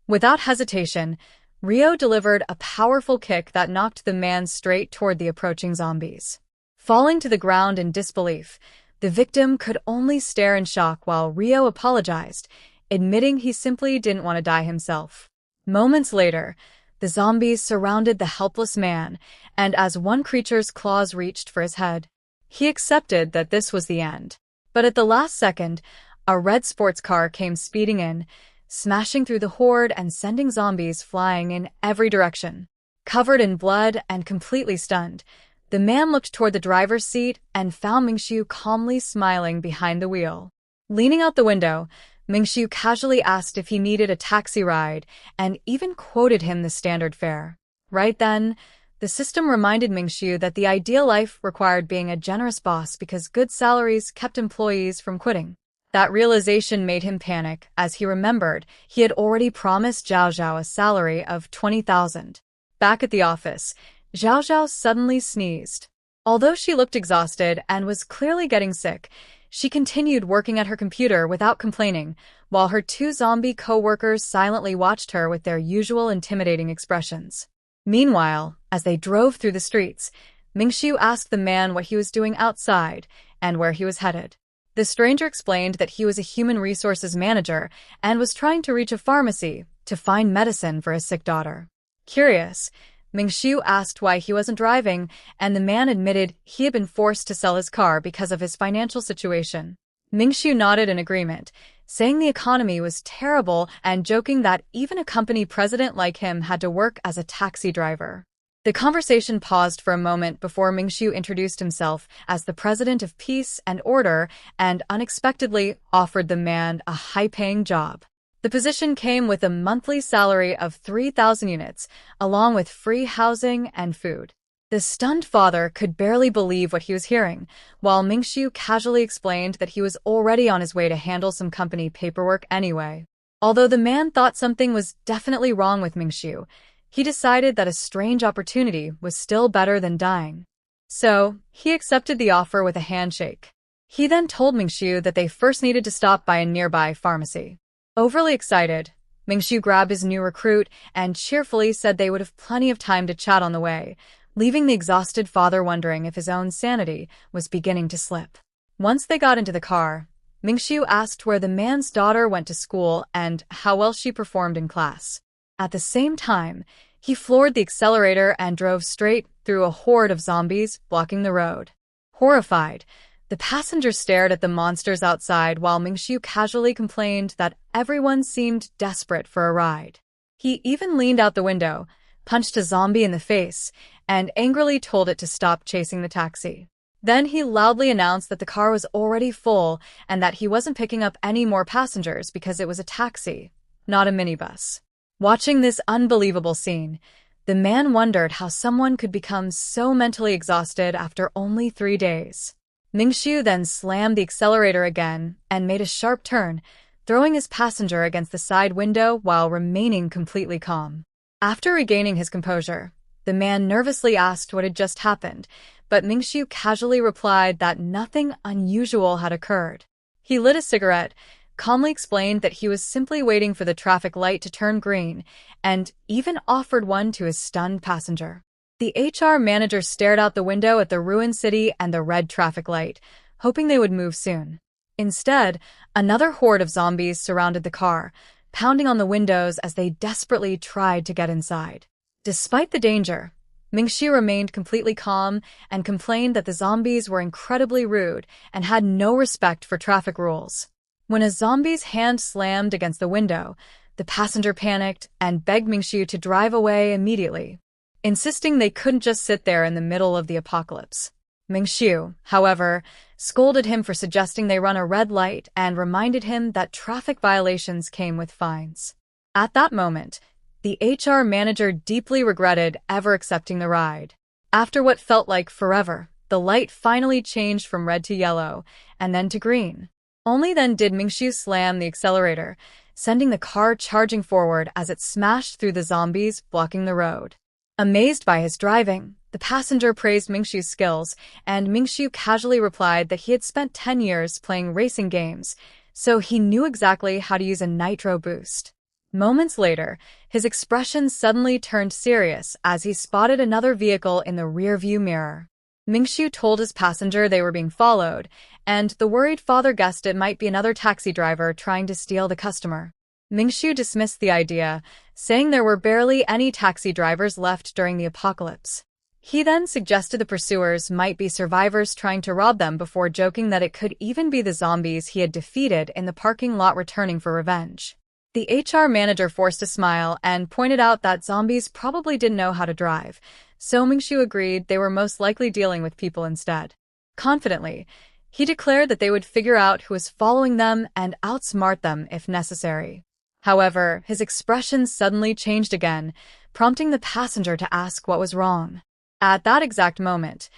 A: Without hesitation, Rio delivered a powerful kick that knocked the man straight toward the approaching zombies. Falling to the ground in disbelief, the victim could only stare in shock while Rio apologized, admitting he simply didn't want to die himself. Moments later, the zombies surrounded the helpless man, and as one creature's claws reached for his head, he accepted that this was the end. But at the last second, a red sports car came speeding in, smashing through the horde and sending zombies flying in every direction. Covered in blood and completely stunned, The man looked toward the driver's seat and found Mingxiu calmly smiling behind the wheel. Leaning out the window, Mingxiu casually asked if he needed a taxi ride and even quoted him the standard fare. Right then, the system reminded Mingxiu that the ideal life required being a generous boss because good salaries kept employees from quitting. That realization made him panic, as he remembered he had already promised Zhao Zhao a salary of 20,000. Back at the office, Zhao Zhao suddenly sneezed. Although she looked exhausted and was clearly getting sick, she continued working at her computer without complaining, while her two zombie co-workers silently watched her with their usual intimidating expressions. Meanwhile, as they drove through the streets, Mingxiu asked the man what he was doing outside and where he was headed. The stranger explained that he was a human resources manager and was trying to reach a pharmacy to find medicine for his sick daughter. Curious, Mingxiu asked why he wasn't driving, and the man admitted he had been forced to sell his car because of his financial situation. Mingxiu nodded in agreement, saying the economy was terrible and joking that even a company president like him had to work as a taxi driver. The conversation paused for a moment before Mingxiu introduced himself as the president of Peace and Order and unexpectedly offered the man a high-paying job. The position came with a monthly salary of 3,000 units, along with free housing and food. The stunned father could barely believe what he was hearing, while Mingxiu casually explained that he was already on his way to handle some company paperwork anyway. Although the man thought something was definitely wrong with Mingxiu, he decided that a strange opportunity was still better than dying. So, he accepted the offer with a handshake. He then told Mingxiu that they first needed to stop by a nearby pharmacy. Overly excited, Mingxiu grabbed his new recruit and cheerfully said they would have plenty of time to chat on the way, leaving the exhausted father wondering if his own sanity was beginning to slip. Once they got into the car, Mingxiu asked where the man's daughter went to school and how well she performed in class. At the same time, he floored the accelerator and drove straight through a horde of zombies blocking the road. Horrified, the passenger stared at the monsters outside while Mingxiu casually complained that everyone seemed desperate for a ride. He even leaned out the window, punched a zombie in the face, and angrily told it to stop chasing the taxi. Then he loudly announced that the car was already full and that he wasn't picking up any more passengers because it was a taxi, not a minibus. Watching this unbelievable scene, the man wondered how someone could become so mentally exhausted after only 3 days. Mingxiu then slammed the accelerator again and made a sharp turn, throwing his passenger against the side window while remaining completely calm. After regaining his composure, the man nervously asked what had just happened, but Mingxiu casually replied that nothing unusual had occurred. He lit a cigarette, calmly explained that he was simply waiting for the traffic light to turn green, and even offered one to his stunned passenger. The HR manager stared out the window at the ruined city and the red traffic light, hoping they would move soon. Instead, another horde of zombies surrounded the car, pounding on the windows as they desperately tried to get inside. Despite the danger, Mingxiu remained completely calm and complained that the zombies were incredibly rude and had no respect for traffic rules. When a zombie's hand slammed against the window, the passenger panicked and begged Mingxiu to drive away immediately, insisting they couldn't just sit there in the middle of the apocalypse. Mingxiu, however, scolded him for suggesting they run a red light and reminded him that traffic violations came with fines. At that moment, the HR manager deeply regretted ever accepting the ride. After what felt like forever, the light finally changed from red to yellow, and then to green. Only then did Mingxiu slam the accelerator, sending the car charging forward as it smashed through the zombies blocking the road. Amazed by his driving, the passenger praised Mingxiu's skills, and Mingxiu casually replied that he had spent 10 years playing racing games, so he knew exactly how to use a nitro boost. Moments later, his expression suddenly turned serious as he spotted another vehicle in the rearview mirror. Mingxiu told his passenger they were being followed, and the worried father guessed it might be another taxi driver trying to steal the customer. Mingxiu dismissed the idea, saying there were barely any taxi drivers left during the apocalypse. He then suggested the pursuers might be survivors trying to rob them before joking that it could even be the zombies he had defeated in the parking lot returning for revenge. The HR manager forced a smile and pointed out that zombies probably didn't know how to drive, so Mingxiu agreed they were most likely dealing with people instead. Confidently, he declared that they would figure out who was following them and outsmart them if necessary. However, his expression suddenly changed again, prompting the passenger to ask what was wrong. At that exact moment,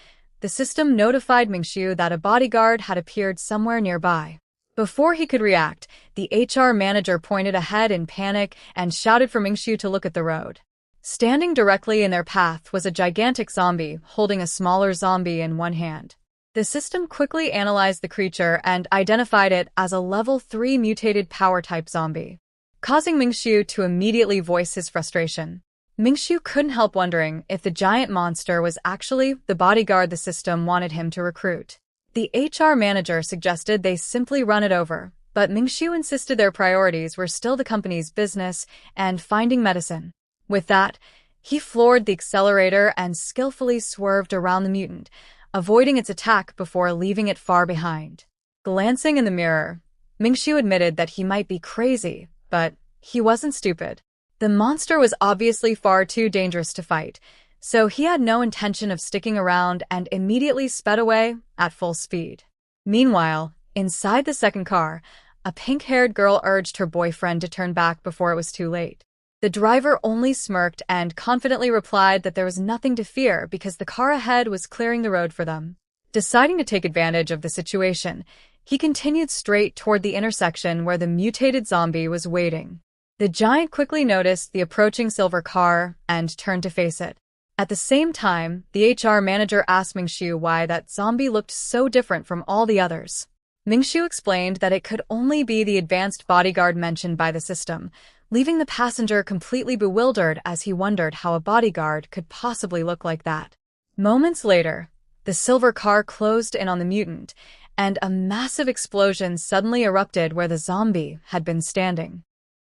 A: the system notified Mingxiu that a bodyguard had appeared somewhere nearby. Before he could react, the HR manager pointed ahead in panic and shouted for Mingxiu to look at the road. Standing directly in their path was a gigantic zombie holding a smaller zombie in one hand. The system quickly analyzed the creature and identified it as a level 3 mutated power-type zombie, causing Mingxiu to immediately voice his frustration. Mingxiu couldn't help wondering if the giant monster was actually the bodyguard the system wanted him to recruit. The HR manager suggested they simply run it over, but Mingxiu insisted their priorities were still the company's business and finding medicine. With that, he floored the accelerator and skillfully swerved around the mutant, avoiding its attack before leaving it far behind. Glancing in the mirror, Mingxiu admitted that he might be crazy, but he wasn't stupid. The monster was obviously far too dangerous to fight, so he had no intention of sticking around and immediately sped away at full speed. Meanwhile, inside the second car, a pink-haired girl urged her boyfriend to turn back before it was too late. The driver only smirked and confidently replied that there was nothing to fear because the car ahead was clearing the road for them. Deciding to take advantage of the situation, he continued straight toward the intersection where the mutated zombie was waiting. The giant quickly noticed the approaching silver car and turned to face it. At the same time, the HR manager asked Mingxiu why that zombie looked so different from all the others. Mingxiu explained that it could only be the advanced bodyguard mentioned by the system, leaving the passenger completely bewildered as he wondered how a bodyguard could possibly look like that. Moments later, the silver car closed in on the mutant, and a massive explosion suddenly erupted where the zombie had been standing.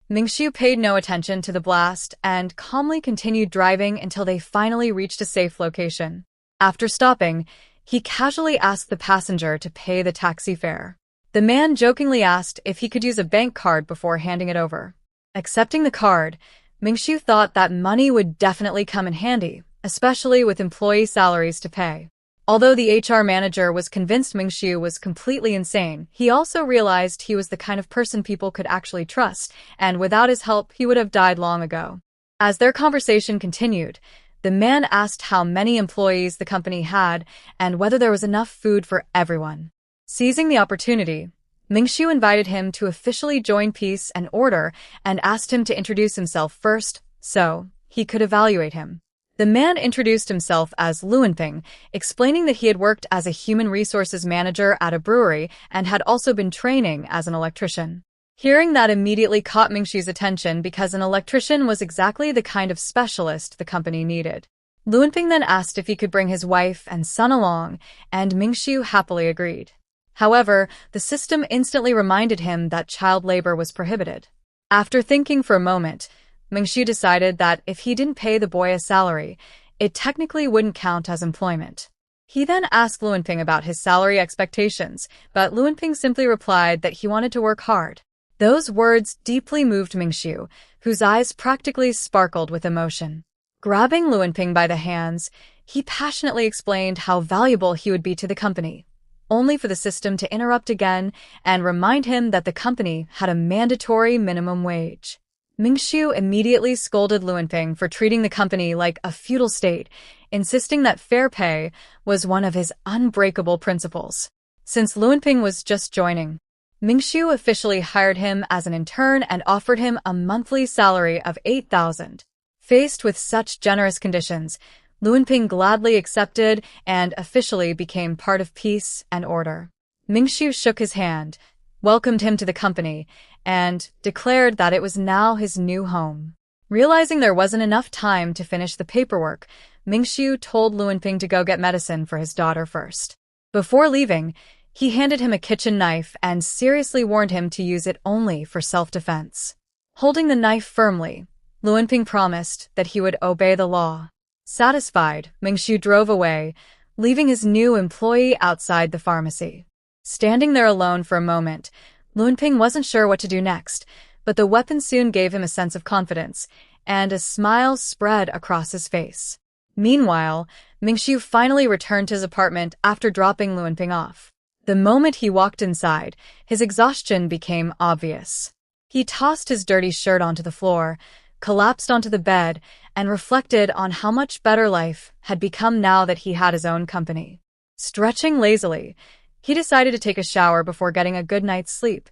A: Mingxiu paid no attention to the blast and calmly continued driving until they finally reached a safe location. After stopping, he casually asked the passenger to pay the taxi fare. The man jokingly asked if he could use a bank card before handing it over. Accepting the card, Mingxiu thought that money would definitely come in handy, especially with employee salaries to pay. Although the HR manager was convinced Mingxiu was completely insane, he also realized he was the kind of person people could actually trust, and without his help, he would have died long ago. As their conversation continued, the man asked how many employees the company had and whether there was enough food for everyone. Seizing the opportunity, Mingxiu invited him to officially join peace and order and asked him to introduce himself first, so he could evaluate him. The man introduced himself as Luanping, explaining that he had worked as a human resources manager at a brewery and had also been training as an electrician. Hearing that immediately caught Mingxiu's attention because an electrician was exactly the kind of specialist the company needed. Luanping then asked if he could bring his wife and son along, and Mingxiu happily agreed. However, the system instantly reminded him that child labor was prohibited. After thinking for a moment, Mingxiu decided that if he didn't pay the boy a salary, it technically wouldn't count as employment. He then asked Luanping about his salary expectations, but Luanping simply replied that he wanted to work hard. Those words deeply moved Mingxiu, whose eyes practically sparkled with emotion. Grabbing Luanping by the hands, he passionately explained how valuable he would be to the company, only for the system to interrupt again and remind him that the company had a mandatory minimum wage. Mingxiu immediately scolded Luanping for treating the company like a feudal state, insisting that fair pay was one of his unbreakable principles. Since Luanping was just joining, Mingxiu officially hired him as an intern and offered him a monthly salary of 8,000. Faced with such generous conditions, Luanping gladly accepted and officially became part of peace and order. Mingxiu shook his hand, welcomed him to the company, and declared that it was now his new home. Realizing there wasn't enough time to finish the paperwork, Mingxiu told Luanping to go get medicine for his daughter first. Before leaving, he handed him a kitchen knife and seriously warned him to use it only for self-defense. Holding the knife firmly, Luanping promised that he would obey the law. Satisfied, Mingxiu drove away, leaving his new employee outside the pharmacy. Standing there alone for a moment, Luanping wasn't sure what to do next, but the weapon soon gave him a sense of confidence, and a smile spread across his face. Meanwhile, Mingxiu finally returned to his apartment after dropping Luanping off. The moment he walked inside, his exhaustion became obvious. He tossed his dirty shirt onto the floor, collapsed onto the bed, and reflected on how much better life had become now that he had his own company. Stretching lazily, he decided to take a shower before getting a good night's sleep,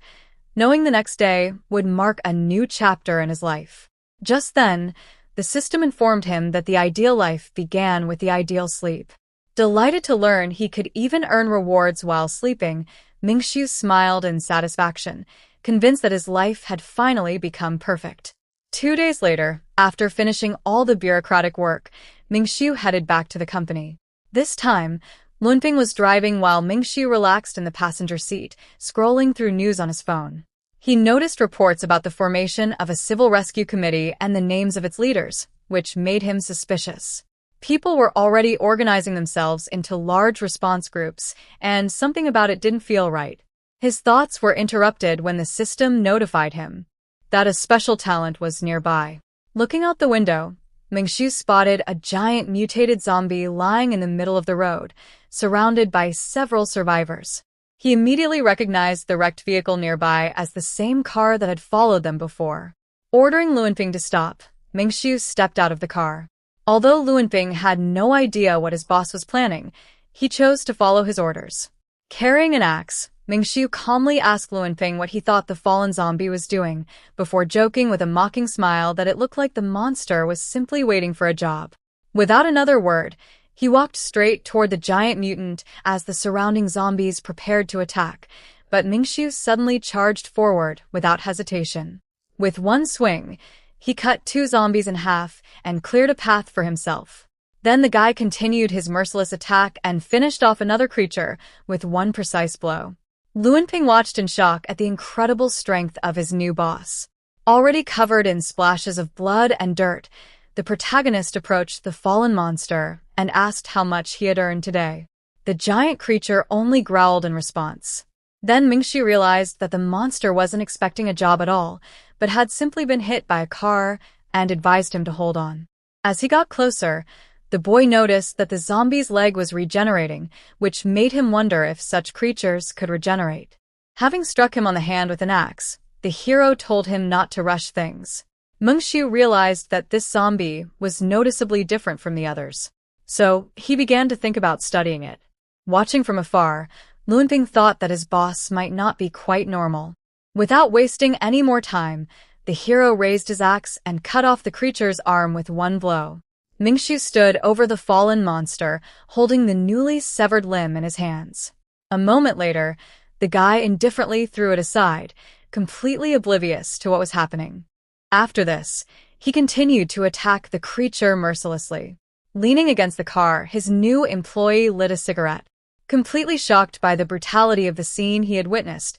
A: knowing the next day would mark a new chapter in his life. Just then, the system informed him that the ideal life began with the ideal sleep. Delighted to learn he could even earn rewards while sleeping, Mingxiu smiled in satisfaction, convinced that his life had finally become perfect. 2 days later, after finishing all the bureaucratic work, Mingxiu headed back to the company. This time, Luanping was driving while Mingxiu relaxed in the passenger seat, scrolling through news on his phone. He noticed reports about the formation of a civil rescue committee and the names of its leaders, which made him suspicious. People were already organizing themselves into large response groups, and something about it didn't feel right. His thoughts were interrupted when the system notified him that a special talent was nearby. Looking out the window, Mingxiu spotted a giant mutated zombie lying in the middle of the road, surrounded by several survivors. He immediately recognized the wrecked vehicle nearby as the same car that had followed them before. Ordering Luanping to stop, Mingxiu stepped out of the car. Although Luanping had no idea what his boss was planning, he chose to follow his orders. Carrying an axe, Mingxiu calmly asked Luanping what he thought the fallen zombie was doing, before joking with a mocking smile that it looked like the monster was simply waiting for a job. Without another word, he walked straight toward the giant mutant as the surrounding zombies prepared to attack, but Mingxiu suddenly charged forward without hesitation. With one swing, he cut 2 zombies in half and cleared a path for himself. Then the guy continued his merciless attack and finished off another creature with one precise blow. Luanping watched in shock at the incredible strength of his new boss. Already covered in splashes of blood and dirt, the protagonist approached the fallen monster and asked how much he had earned today. The giant creature only growled in response. Then Mingxiu realized that the monster wasn't expecting a job at all, but had simply been hit by a car and advised him to hold on. As he got closer, the boy noticed that the zombie's leg was regenerating, which made him wonder if such creatures could regenerate. Having struck him on the hand with an axe, the hero told him not to rush things. Mingxiu realized that this zombie was noticeably different from the others, so he began to think about studying it. Watching from afar, Luanping thought that his boss might not be quite normal. Without wasting any more time, the hero raised his axe and cut off the creature's arm with one blow. Mingxiu stood over the fallen monster, holding the newly severed limb in his hands. A moment later, the guy indifferently threw it aside, completely oblivious to what was happening. After this, he continued to attack the creature mercilessly. Leaning against the car, his new employee lit a cigarette. Completely shocked by the brutality of the scene he had witnessed,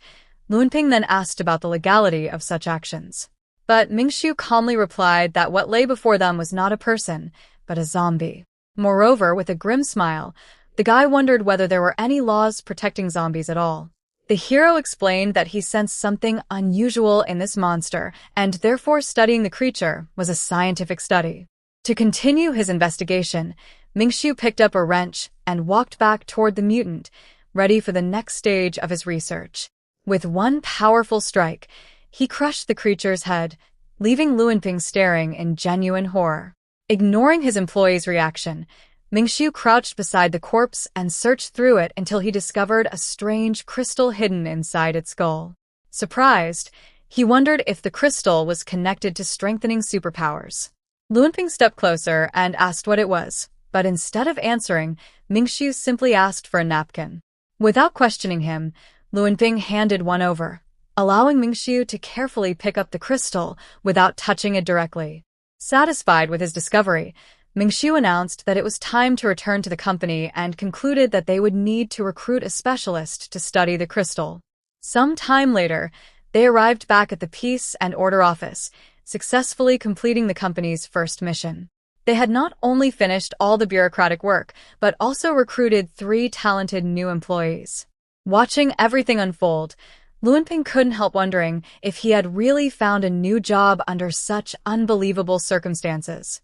A: Luanping then asked about the legality of such actions. But Mingxiu calmly replied that what lay before them was not a person, but a zombie. Moreover, with a grim smile, the guy wondered whether there were any laws protecting zombies at all. The hero explained that he sensed something unusual in this monster, and therefore studying the creature was a scientific study. To continue his investigation, Mingxiu picked up a wrench and walked back toward the mutant, ready for the next stage of his research. With one powerful strike, he crushed the creature's head, leaving Luanping staring in genuine horror. Ignoring his employee's reaction, Mingxiu crouched beside the corpse and searched through it until he discovered a strange crystal hidden inside its skull. Surprised, he wondered if the crystal was connected to strengthening superpowers. Luanping stepped closer and asked what it was, but instead of answering, Mingxiu simply asked for a napkin. Without questioning him, Luanping handed one over, allowing Mingxiu to carefully pick up the crystal without touching it directly. Satisfied with his discovery, Mingxiu announced that it was time to return to the company and concluded that they would need to recruit a specialist to study the crystal. Some time later, they arrived back at the Peace and Order office, successfully completing the company's first mission. They had not only finished all the bureaucratic work, but also recruited 3 talented new employees. Watching everything unfold, Luanping couldn't help wondering if he had really found a new job under such unbelievable circumstances.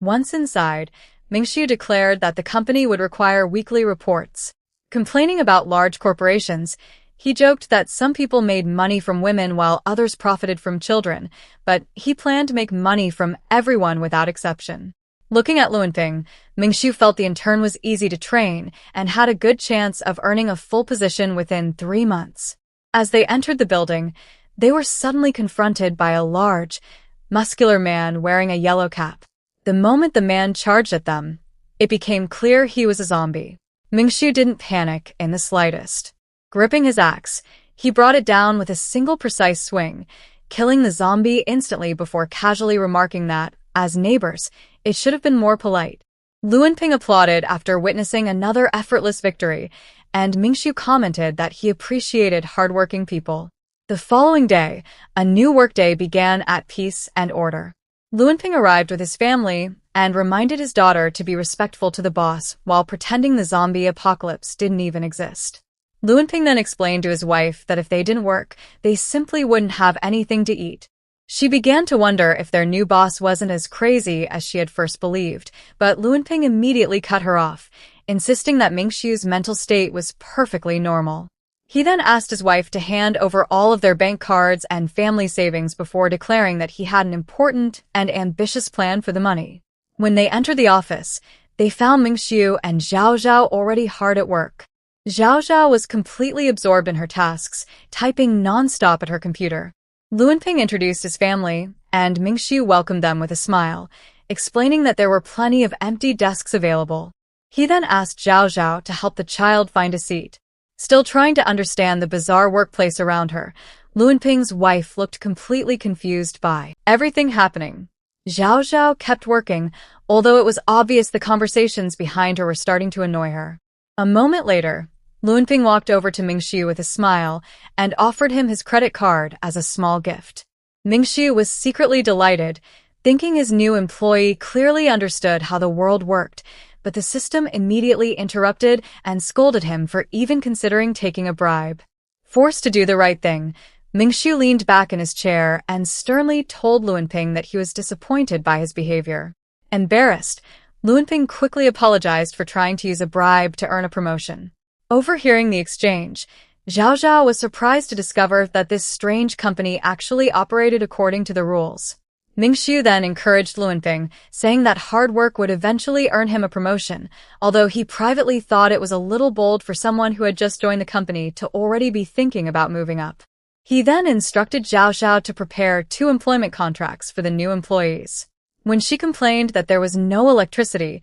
A: Once inside, Mingxiu declared that the company would require weekly reports. Complaining about large corporations, he joked that some people made money from women while others profited from children, but he planned to make money from everyone without exception. Looking at Luanping, Mingxiu felt the intern was easy to train and had a good chance of earning a full position within 3 months. As they entered the building, they were suddenly confronted by a large, muscular man wearing a yellow cap. The moment the man charged at them, it became clear he was a zombie. Mingxiu didn't panic in the slightest. Gripping his axe, he brought it down with a single precise swing, killing the zombie instantly before casually remarking that, as neighbors, it should have been more polite. Luanping applauded after witnessing another effortless victory, and Mingxiu commented that he appreciated hardworking people. The following day, a new workday began at peace and order. Luanping arrived with his family and reminded his daughter to be respectful to the boss while pretending the zombie apocalypse didn't even exist. Luanping then explained to his wife that if they didn't work, they simply wouldn't have anything to eat. She began to wonder if their new boss wasn't as crazy as she had first believed, but Luanping immediately cut her off, insisting that Mingxiu's mental state was perfectly normal. He then asked his wife to hand over all of their bank cards and family savings before declaring that he had an important and ambitious plan for the money. When they entered the office, they found Mingxiu and Zhao Zhao already hard at work. Zhao Zhao was completely absorbed in her tasks, typing non-stop at her computer. Luanping introduced his family, and Mingxiu welcomed them with a smile, explaining that there were plenty of empty desks available. He then asked Zhao Zhao to help the child find a seat. Still trying to understand the bizarre workplace around her, Luanping's wife looked completely confused by everything happening. Zhao Zhao kept working, although it was obvious the conversations behind her were starting to annoy her. A moment later, Luanping walked over to Mingxiu with a smile and offered him his credit card as a small gift. Mingxiu was secretly delighted, thinking his new employee clearly understood how the world worked, but the system immediately interrupted and scolded him for even considering taking a bribe. Forced to do the right thing, Mingxiu leaned back in his chair and sternly told Luanping that he was disappointed by his behavior. Embarrassed, Luanping quickly apologized for trying to use a bribe to earn a promotion. Overhearing the exchange, Zhao Zhao was surprised to discover that this strange company actually operated according to the rules. Mingxiu then encouraged Luanping, saying that hard work would eventually earn him a promotion, although he privately thought it was a little bold for someone who had just joined the company to already be thinking about moving up. He then instructed Zhao Zhao to prepare 2 employment contracts for the new employees. When she complained that there was no electricity,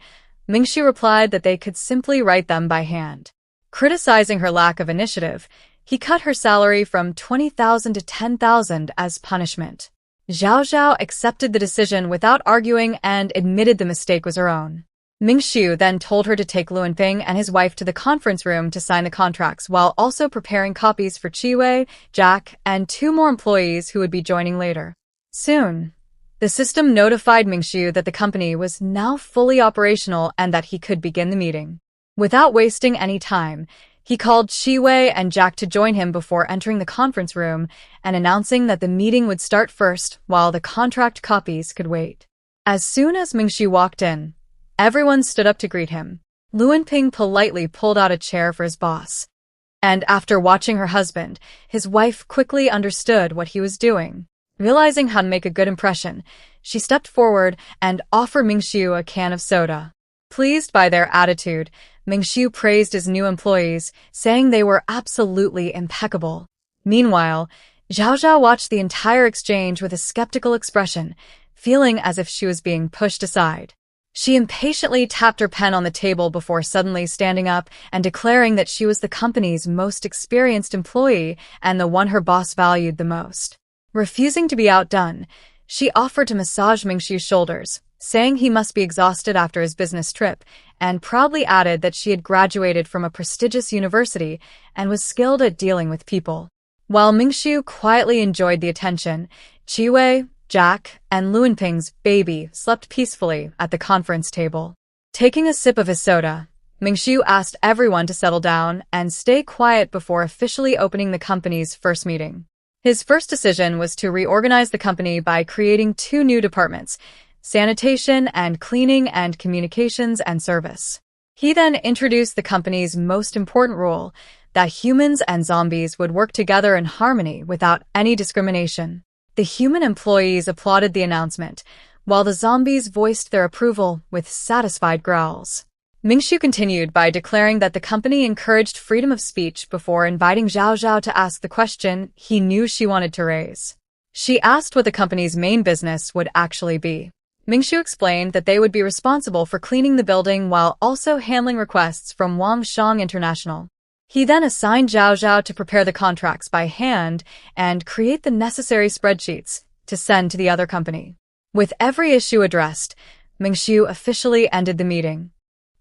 A: Mingxiu replied that they could simply write them by hand. Criticizing her lack of initiative, he cut her salary from 20,000 to 10,000 as punishment. Zhao Zhao accepted the decision without arguing and admitted the mistake was her own. Mingxiu then told her to take Luanping and his wife to the conference room to sign the contracts while also preparing copies for Chiwei, Jack, and 2 more employees who would be joining later. Soon, the system notified Mingxiu that the company was now fully operational and that he could begin the meeting. Without wasting any time, he called Chiwei and Jack to join him before entering the conference room and announcing that the meeting would start first while the contract copies could wait. As soon as Mingxiu walked in, everyone stood up to greet him. Luanping politely pulled out a chair for his boss. And after watching her husband, his wife quickly understood what he was doing. Realizing how to make a good impression, she stepped forward and offered Mingxiu a can of soda. Pleased by their attitude, Mingxiu praised his new employees, saying they were absolutely impeccable. Meanwhile, Zhao Zhao watched the entire exchange with a skeptical expression, feeling as if she was being pushed aside. She impatiently tapped her pen on the table before suddenly standing up and declaring that she was the company's most experienced employee and the one her boss valued the most. Refusing to be outdone, she offered to massage Mingxiu's shoulders, saying he must be exhausted after his business trip, and proudly added that she had graduated from a prestigious university and was skilled at dealing with people. While Mingxiu quietly enjoyed the attention, Chiwei, Jack, and Luanping's baby slept peacefully at the conference table. Taking a sip of his soda, Mingxiu asked everyone to settle down and stay quiet before officially opening the company's first meeting. His first decision was to reorganize the company by creating 2 new departments, sanitation and cleaning, and communications and service. He then introduced the company's most important rule, that humans and zombies would work together in harmony without any discrimination. The human employees applauded the announcement, while the zombies voiced their approval with satisfied growls. Ming-Shu continued by declaring that the company encouraged freedom of speech before inviting Zhao Zhao to ask the question he knew she wanted to raise. She asked what the company's main business would actually be. Ming-Shu explained that they would be responsible for cleaning the building while also handling requests from Wangshang International. He then assigned Zhao Zhao to prepare the contracts by hand and create the necessary spreadsheets to send to the other company. With every issue addressed, Ming-Shu officially ended the meeting,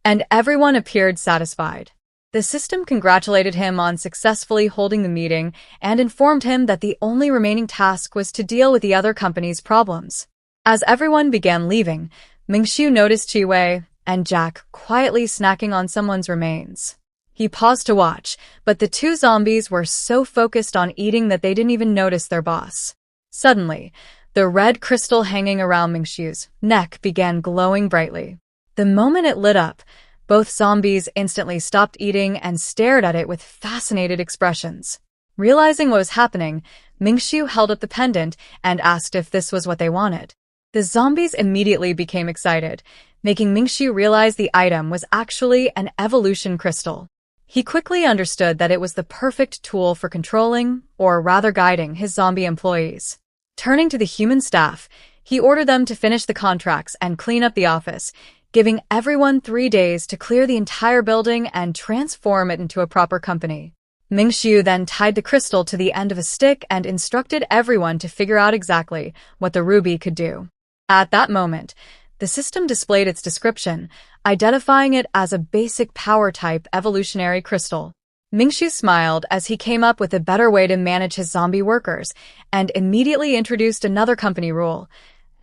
A: and everyone appeared satisfied. The system congratulated him on successfully holding the meeting and informed him that the only remaining task was to deal with the other company's problems. As everyone began leaving, Ming-Shu noticed Chi-Wei and Jack quietly snacking on someone's remains. He paused to watch, but the two zombies were so focused on eating that they didn't even notice their boss. Suddenly, the red crystal hanging around Ming-Shu's neck began glowing brightly. The moment it lit up, both zombies instantly stopped eating and stared at it with fascinated expressions. Realizing what was happening, Ming-Shu held up the pendant and asked if this was what they wanted. The zombies immediately became excited, making Ming-Shu realize the item was actually an evolution crystal. He quickly understood that it was the perfect tool for controlling, or rather guiding, his zombie employees. Turning to the human staff, he ordered them to finish the contracts and clean up the office, giving everyone 3 days to clear the entire building and transform it into a proper company. Ming-Shu then tied the crystal to the end of a stick and instructed everyone to figure out exactly what the ruby could do. At that moment, the system displayed its description, identifying it as a basic power-type evolutionary crystal. Ming-Shu smiled as he came up with a better way to manage his zombie workers and immediately introduced another company rule.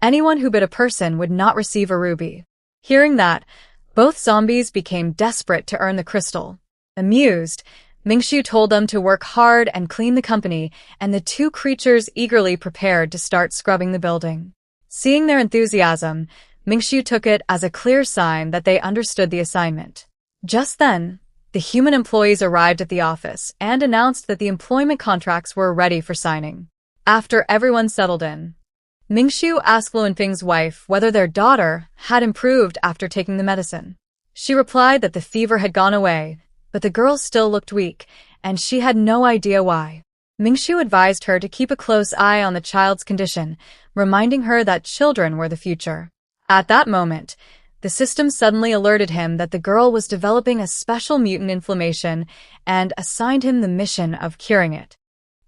A: Anyone who bit a person would not receive a ruby. Hearing that, both zombies became desperate to earn the crystal. Amused, Ming-Shu told them to work hard and clean the company, and the two creatures eagerly prepared to start scrubbing the building. Seeing their enthusiasm, Ming-Shu took it as a clear sign that they understood the assignment. Just then, the human employees arrived at the office and announced that the employment contracts were ready for signing. After everyone settled in, Ming-Shu asked Luanping's wife whether their daughter had improved after taking the medicine. She replied that the fever had gone away, but the girl still looked weak, and she had no idea why. Ming-Shu advised her to keep a close eye on the child's condition, reminding her that children were the future. At that moment, the system suddenly alerted him that the girl was developing a special mutant inflammation and assigned him the mission of curing it.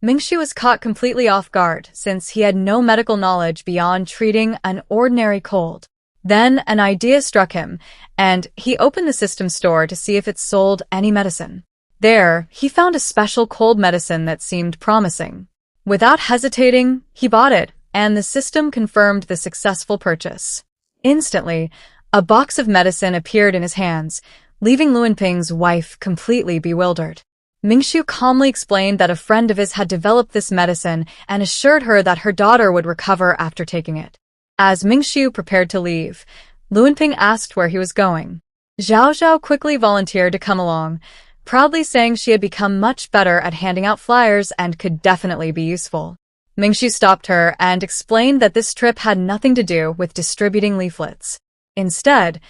A: Ming-Shu was caught completely off guard since he had no medical knowledge beyond treating an ordinary cold. Then an idea struck him, and he opened the system store to see if it sold any medicine. There, he found a special cold medicine that seemed promising. Without hesitating, he bought it, and the system confirmed the successful purchase. Instantly, a box of medicine appeared in his hands, leaving Luanping's wife completely bewildered. Ming-Shu calmly explained that a friend of his had developed this medicine and assured her that her daughter would recover after taking it. As Ming-Shu prepared to leave, Luanping asked where he was going. Zhao Zhao quickly volunteered to come along, proudly saying she had become much better at handing out flyers and could definitely be useful. Ming-Shu stopped her and explained that this trip had nothing to do with distributing leaflets. Instead,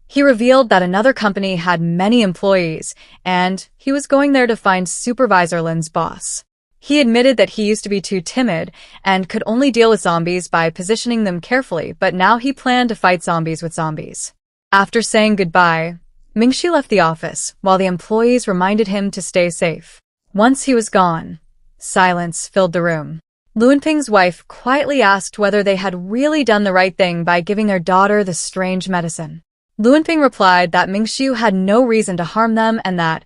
A: he revealed that another company had many employees, and he was going there to find Supervisor Lin's boss. He admitted that he used to be too timid and could only deal with zombies by positioning them carefully, but now he planned to fight zombies with zombies. After saying goodbye, Ming-Shu left the office, while the employees reminded him to stay safe. Once he was gone, silence filled the room. Luanping's wife quietly asked whether they had really done the right thing by giving their daughter the strange medicine. Luanping replied that Ming-Shu had no reason to harm them and that,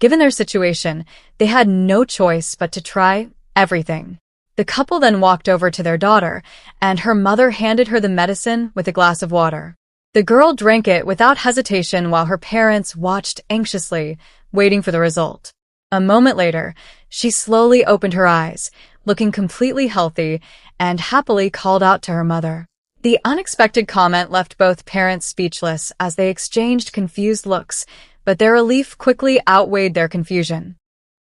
A: given their situation, they had no choice but to try everything. The couple then walked over to their daughter, and her mother handed her the medicine with a glass of water. The girl drank it without hesitation while her parents watched anxiously, waiting for the result. A moment later, she slowly opened her eyes, looking completely healthy, and happily called out to her mother. The unexpected comment left both parents speechless as they exchanged confused looks, but their relief quickly outweighed their confusion.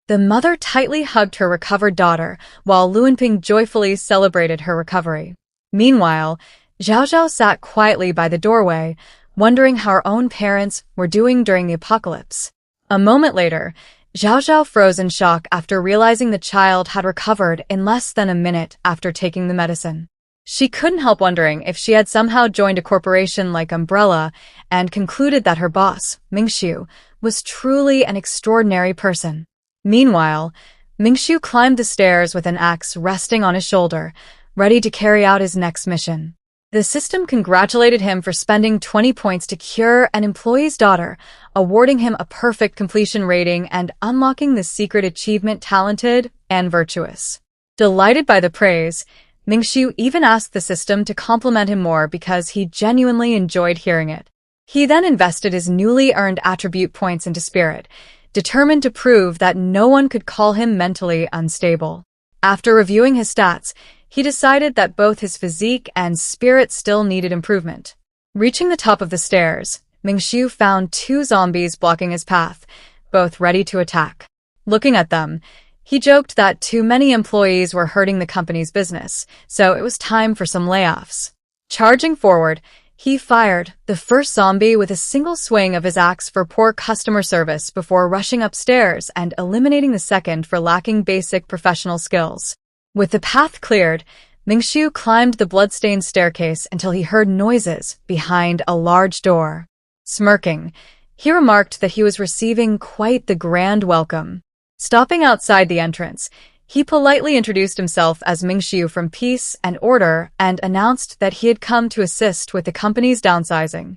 A: The mother tightly hugged her recovered daughter, while Luanping joyfully celebrated her recovery. Meanwhile, Zhao Zhao sat quietly by the doorway, wondering how her own parents were doing during the apocalypse. A moment later, Zhao Zhao froze in shock after realizing the child had recovered in less than a minute after taking the medicine. She couldn't help wondering if she had somehow joined a corporation like Umbrella and concluded that her boss, Mingxiu, was truly an extraordinary person. Meanwhile, Mingxiu climbed the stairs with an axe resting on his shoulder, ready to carry out his next mission. The system congratulated him for spending 20 points to cure an employee's daughter, awarding him a perfect completion rating and unlocking the secret achievement talented and virtuous. Delighted by the praise, Mingxiu even asked the system to compliment him more because he genuinely enjoyed hearing it. He then invested his newly earned attribute points into Spirit, determined to prove that no one could call him mentally unstable. After reviewing his stats, he decided that both his physique and spirit still needed improvement. Reaching the top of the stairs, Mingxiu found 2 zombies blocking his path, both ready to attack. Looking at them, he joked that too many employees were hurting the company's business, so it was time for some layoffs. Charging forward, he fired the first zombie with a single swing of his axe for poor customer service before rushing upstairs and eliminating the second for lacking basic professional skills. With the path cleared, Mingxiu climbed the bloodstained staircase until he heard noises behind a large door. Smirking, he remarked that he was receiving quite the grand welcome. Stopping outside the entrance, he politely introduced himself as Mingxiu from Peace and Order and announced that he had come to assist with the company's downsizing.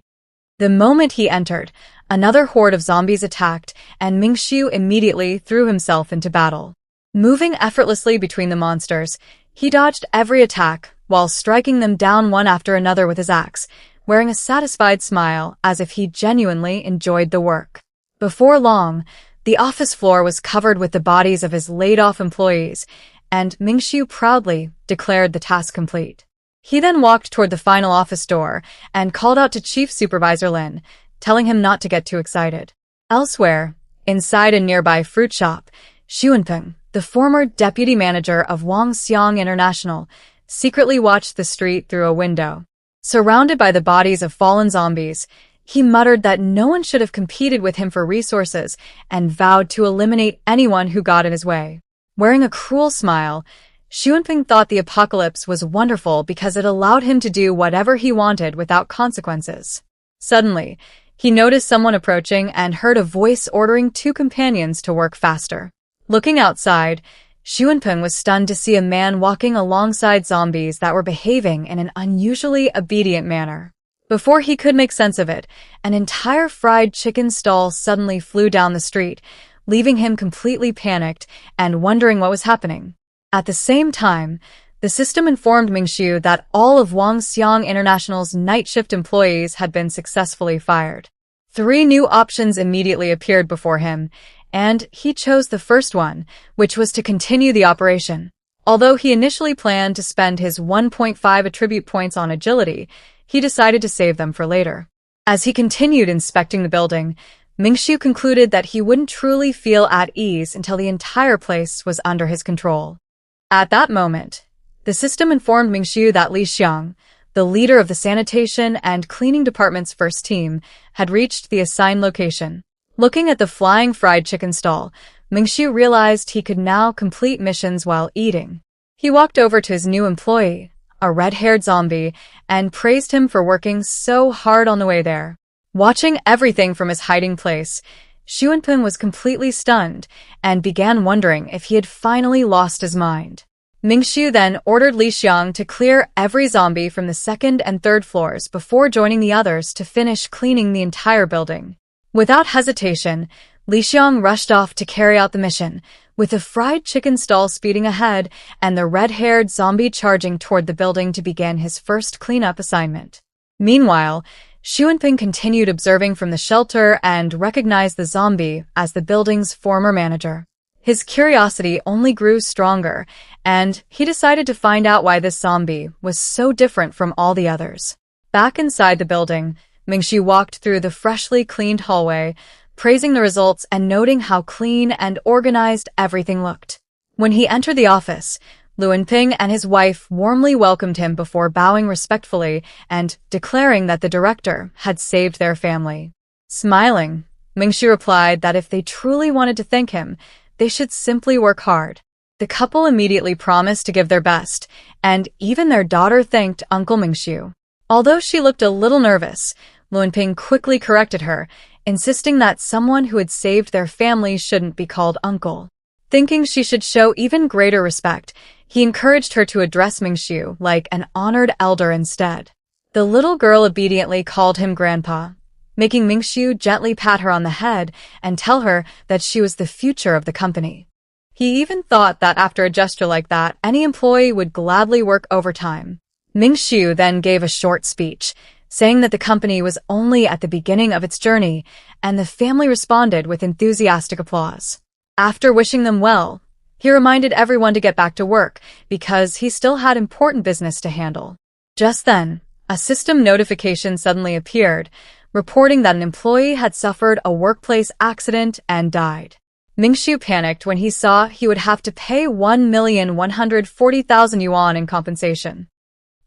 A: The moment he entered, another horde of zombies attacked, and Mingxiu immediately threw himself into battle. Moving effortlessly between the monsters, he dodged every attack while striking them down one after another with his axe, wearing a satisfied smile as if he genuinely enjoyed the work. Before long, the office floor was covered with the bodies of his laid-off employees, and Mingxiu proudly declared the task complete. He then walked toward the final office door and called out to Chief Supervisor Lin, telling him not to get too excited. Elsewhere, inside a nearby fruit shop, Xuanpeng, the former deputy manager of Wangxiang International, secretly watched the street through a window. Surrounded by the bodies of fallen zombies, he muttered that no one should have competed with him for resources and vowed to eliminate anyone who got in his way. Wearing a cruel smile, Xuanping thought the apocalypse was wonderful because it allowed him to do whatever he wanted without consequences. Suddenly, he noticed someone approaching and heard a voice ordering 2 companions to work faster. Looking outside, Xuanpeng was stunned to see a man walking alongside zombies that were behaving in an unusually obedient manner. Before he could make sense of it, an entire fried chicken stall suddenly flew down the street, leaving him completely panicked and wondering what was happening. At the same time, the system informed Mingxiu that all of Wangxiang International's night shift employees had been successfully fired. 3 new options immediately appeared before him, and he chose the first one, which was to continue the operation. Although he initially planned to spend his 1.5 attribute points on agility, he decided to save them for later. As he continued inspecting the building, Mingxiu concluded that he wouldn't truly feel at ease until the entire place was under his control. At that moment, the system informed Mingxiu that Li Xiang, the leader of the sanitation and cleaning department's first team, had reached the assigned location. Looking at the flying fried chicken stall, Mingxiu realized he could now complete missions while eating. He walked over to his new employee, a red-haired zombie, and praised him for working so hard on the way there. Watching everything from his hiding place, Xuanpeng was completely stunned and began wondering if he had finally lost his mind. Mingxiu then ordered Li Xiang to clear every zombie from the 2nd and 3rd floors before joining the others to finish cleaning the entire building. Without hesitation, Li Xiang rushed off to carry out the mission, with the fried chicken stall speeding ahead and the red-haired zombie charging toward the building to begin his first cleanup assignment. Meanwhile, Xuanping continued observing from the shelter and recognized the zombie as the building's former manager. His curiosity only grew stronger, and he decided to find out why this zombie was so different from all the others. Back inside the building, Mingxu walked through the freshly cleaned hallway, praising the results and noting how clean and organized everything looked. When he entered the office, Luanping and his wife warmly welcomed him before bowing respectfully and declaring that the director had saved their family. Smiling, Mingxu replied that if they truly wanted to thank him, they should simply work hard. The couple immediately promised to give their best, and even their daughter thanked Uncle Mingxu. Although she looked a little nervous, Luanping quickly corrected her, insisting that someone who had saved their family shouldn't be called uncle. Thinking she should show even greater respect, he encouraged her to address Mingxu like an honored elder instead. The little girl obediently called him grandpa, making Mingxu gently pat her on the head and tell her that she was the future of the company. He even thought that after a gesture like that, any employee would gladly work overtime. Mingxu then gave a short speech, saying that the company was only at the beginning of its journey, and the family responded with enthusiastic applause. After wishing them well, he reminded everyone to get back to work because he still had important business to handle. Just then, a system notification suddenly appeared, reporting that an employee had suffered a workplace accident and died. Mingxu panicked when he saw he would have to pay 1,140,000 yuan in compensation.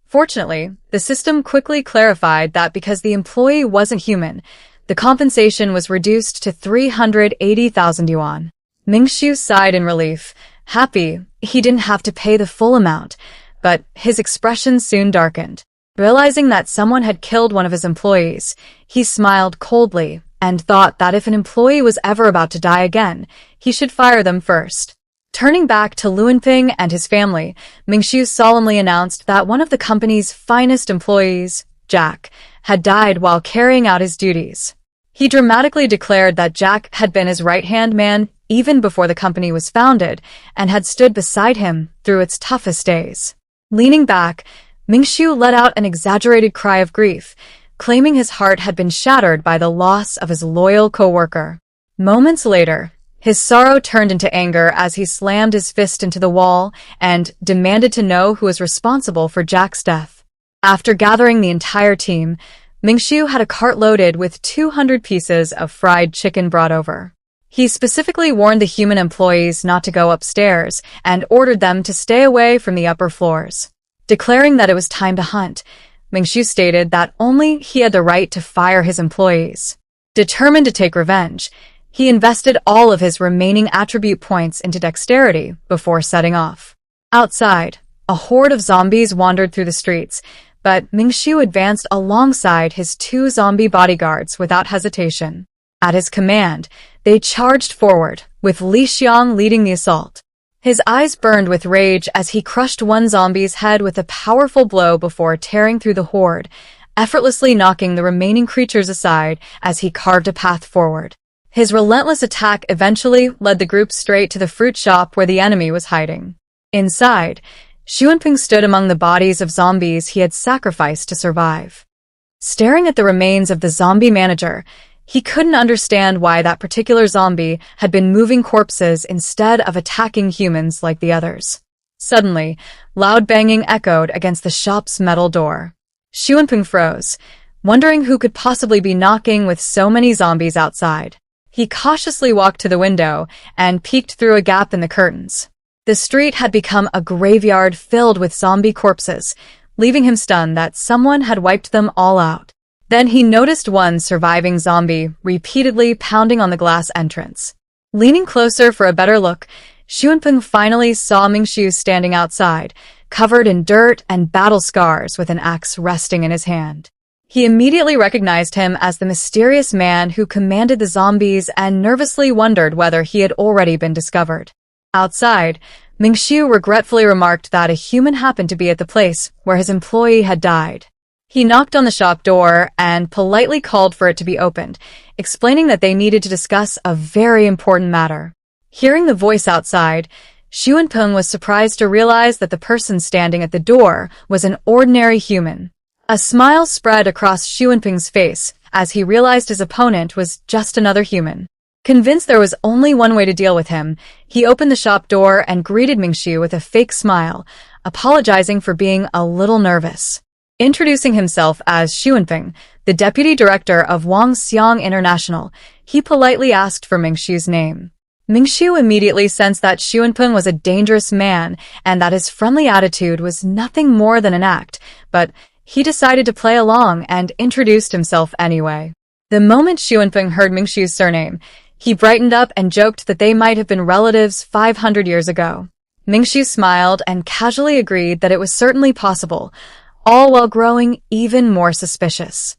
A: Fortunately, the system quickly clarified that because the employee wasn't human, the compensation was reduced to 380,000 yuan. Mingxu sighed in relief, happy he didn't have to pay the full amount, but his expression soon darkened. Realizing that someone had killed one of his employees, he smiled coldly and thought that if an employee was ever about to die again, he should fire them first. Turning back to Luanping and his family, Mingxu solemnly announced that one of the company's finest employees, Jack, had died while carrying out his duties. He dramatically declared that Jack had been his right-hand man even before the company was founded and had stood beside him through its toughest days. Leaning back, Mingxu let out an exaggerated cry of grief, claiming his heart had been shattered by the loss of his loyal co-worker. Moments later, his sorrow turned into anger as he slammed his fist into the wall and demanded to know who was responsible for Jack's death. After gathering the entire team, Mingxu had a cart loaded with 200 pieces of fried chicken brought over. He specifically warned the human employees not to go upstairs and ordered them to stay away from the upper floors. Declaring that it was time to hunt, Mingxu stated that only he had the right to fire his employees. Determined to take revenge, he invested all of his remaining attribute points into dexterity before setting off. Outside, a horde of zombies wandered through the streets, but Mingxu advanced alongside his 2 zombie bodyguards without hesitation. At his command, they charged forward, with Li Xiang leading the assault. His eyes burned with rage as he crushed one zombie's head with a powerful blow before tearing through the horde, effortlessly knocking the remaining creatures aside as he carved a path forward. His relentless attack eventually led the group straight to the fruit shop where the enemy was hiding. Inside, Xuanping stood among the bodies of zombies he had sacrificed to survive. Staring at the remains of the zombie manager, he couldn't understand why that particular zombie had been moving corpses instead of attacking humans like the others. Suddenly, loud banging echoed against the shop's metal door. Xuanping froze, wondering who could possibly be knocking with so many zombies outside. He cautiously walked to the window and peeked through a gap in the curtains. The street had become a graveyard filled with zombie corpses, leaving him stunned that someone had wiped them all out. Then he noticed one surviving zombie repeatedly pounding on the glass entrance. Leaning closer for a better look, Xuanping finally saw Mingxu standing outside, covered in dirt and battle scars with an axe resting in his hand. He immediately recognized him as the mysterious man who commanded the zombies and nervously wondered whether he had already been discovered. Outside, Mingxu regretfully remarked that a human happened to be at the place where his employee had died. He knocked on the shop door and politely called for it to be opened, explaining that they needed to discuss a very important matter. Hearing the voice outside, Xuanping was surprised to realize that the person standing at the door was an ordinary human. A smile spread across Xuanping's face as he realized his opponent was just another human. Convinced there was only one way to deal with him, he opened the shop door and greeted Mingxiu with a fake smile, apologizing for being a little nervous. Introducing himself as Xuanping, the deputy director of Wangxiang International, he politely asked for Mingxiu's name. Mingxiu immediately sensed that Xuanping was a dangerous man and that his friendly attitude was nothing more than an act, but he decided to play along and introduced himself anyway. The moment Xuanping heard Mingxiu's surname, he brightened up and joked that they might have been relatives 500 years ago. Mingxiu smiled and casually agreed that it was certainly possible, all while growing even more suspicious.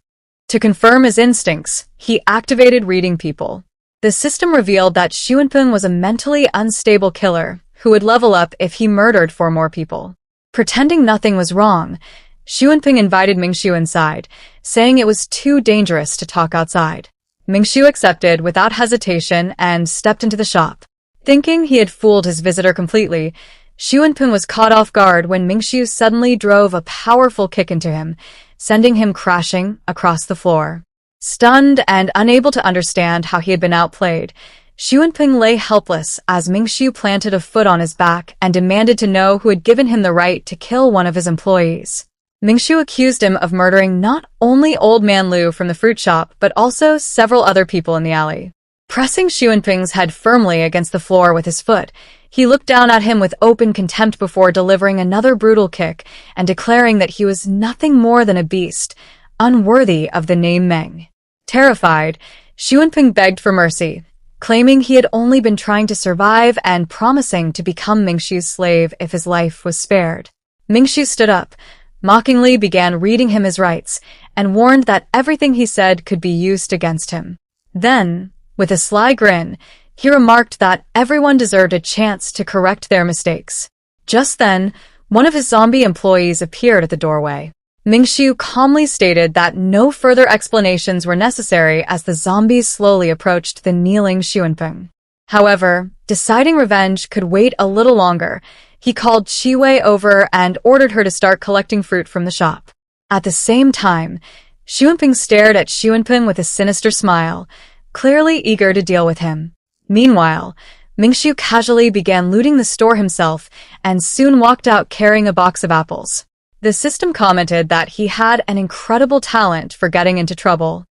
A: To confirm his instincts, he activated reading people. The system revealed that Xuanping was a mentally unstable killer who would level up if he murdered 4 more people. Pretending nothing was wrong, Xuanping invited Mingxiu inside, saying it was too dangerous to talk outside. Mingxiu accepted without hesitation and stepped into the shop. Thinking he had fooled his visitor completely, Xuanping was caught off guard when Mingxiu suddenly drove a powerful kick into him, sending him crashing across the floor. Stunned and unable to understand how he had been outplayed, Xuanping lay helpless as Mingxiu planted a foot on his back and demanded to know who had given him the right to kill one of his employees. Mingxiu accused him of murdering not only Old Man Liu from the fruit shop, but also several other people in the alley. Pressing Xuanping's head firmly against the floor with his foot, he looked down at him with open contempt before delivering another brutal kick and declaring that he was nothing more than a beast, unworthy of the name Meng. Terrified, Xuanping begged for mercy, claiming he had only been trying to survive and promising to become Mingxiu's slave if his life was spared. Mingxiu stood up, mockingly began reading him his rights, and warned that everything he said could be used against him. Then, with a sly grin, he remarked that everyone deserved a chance to correct their mistakes. Just then, one of his zombie employees appeared at the doorway. Mingxiu calmly stated that no further explanations were necessary as the zombies slowly approached the kneeling Xuanping. However, deciding revenge could wait a little longer, he called Chiwei over and ordered her to start collecting fruit from the shop. At the same time, Xuanping stared at Xuanping with a sinister smile, clearly eager to deal with him. Meanwhile, Mingxiu casually began looting the store himself and soon walked out carrying a box of apples. The system commented that he had an incredible talent for getting into trouble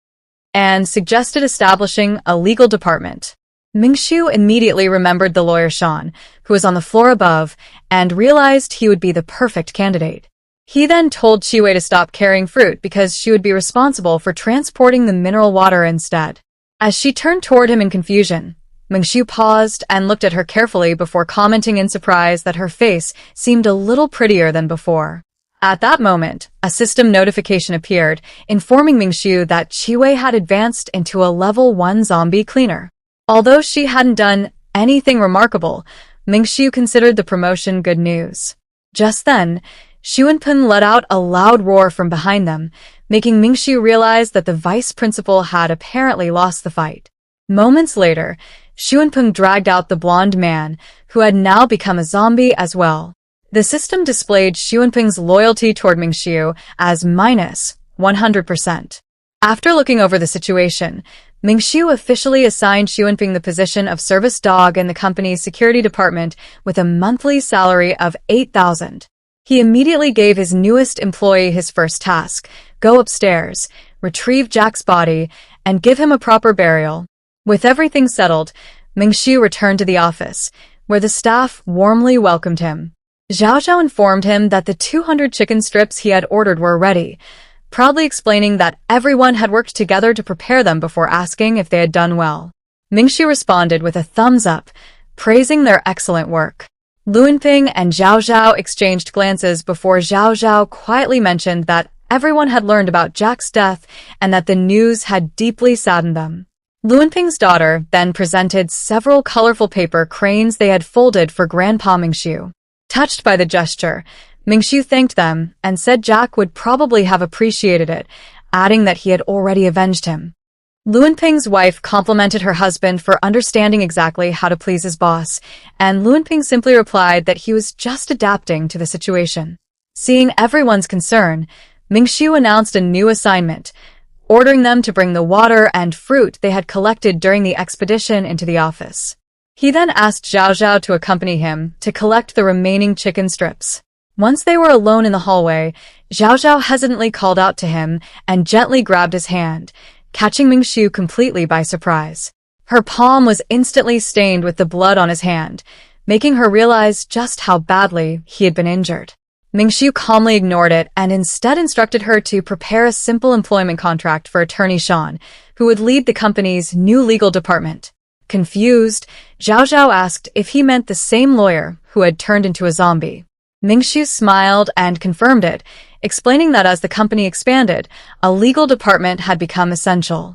A: and suggested establishing a legal department. Mingxiu immediately remembered the lawyer Shan, who was on the floor above, and realized he would be the perfect candidate. He then told Chiwei to stop carrying fruit because she would be responsible for transporting the mineral water instead. As she turned toward him in confusion, Mingxiu paused and looked at her carefully before commenting in surprise that her face seemed a little prettier than before. At that moment, a system notification appeared, informing Mingxiu that Chiwei had advanced into a level 1 zombie cleaner. Although she hadn't done anything remarkable, Mingxiu considered the promotion good news. Just then, Xuanping let out a loud roar from behind them, making Mingxiu realize that the vice principal had apparently lost the fight. Moments later, Xuanping dragged out the blonde man, who had now become a zombie as well. The system displayed Xuanping's loyalty toward Mingxiu as minus 100%. After looking over the situation, Mingxiu officially assigned Xuanping the position of service dog in the company's security department with a monthly salary of 8,000. He immediately gave his newest employee his first task: go upstairs, retrieve Jack's body, and give him a proper burial. With everything settled, Mingxiu returned to the office, where the staff warmly welcomed him. Zhao Zhao informed him that the 200 chicken strips he had ordered were ready, proudly explaining that everyone had worked together to prepare them before asking if they had done well. Mingxiu responded with a thumbs up, praising their excellent work. Luanping and Zhao Zhao exchanged glances before Zhao Zhao quietly mentioned that everyone had learned about Jack's death and that the news had deeply saddened them. Luanping's daughter then presented several colorful paper cranes they had folded for Grandpa Mingxiu. Touched by the gesture, Mingxiu thanked them and said Jack would probably have appreciated it, adding that he had already avenged him. Luanping's wife complimented her husband for understanding exactly how to please his boss, and Luanping simply replied that he was just adapting to the situation. Seeing everyone's concern, Mingxiu announced a new assignment: ordering them to bring the water and fruit they had collected during the expedition into the office. He then asked Zhao Zhao to accompany him to collect the remaining chicken strips. Once they were alone in the hallway, Zhao Zhao hesitantly called out to him and gently grabbed his hand, catching Mingxiu completely by surprise. Her palm was instantly stained with the blood on his hand, making her realize just how badly he had been injured. Mingxiu calmly ignored it and instead instructed her to prepare a simple employment contract for attorney Shan, who would lead the company's new legal department. Confused, Zhao Zhao asked if he meant the same lawyer who had turned into a zombie. Mingxiu smiled and confirmed it, explaining that as the company expanded, a legal department had become essential.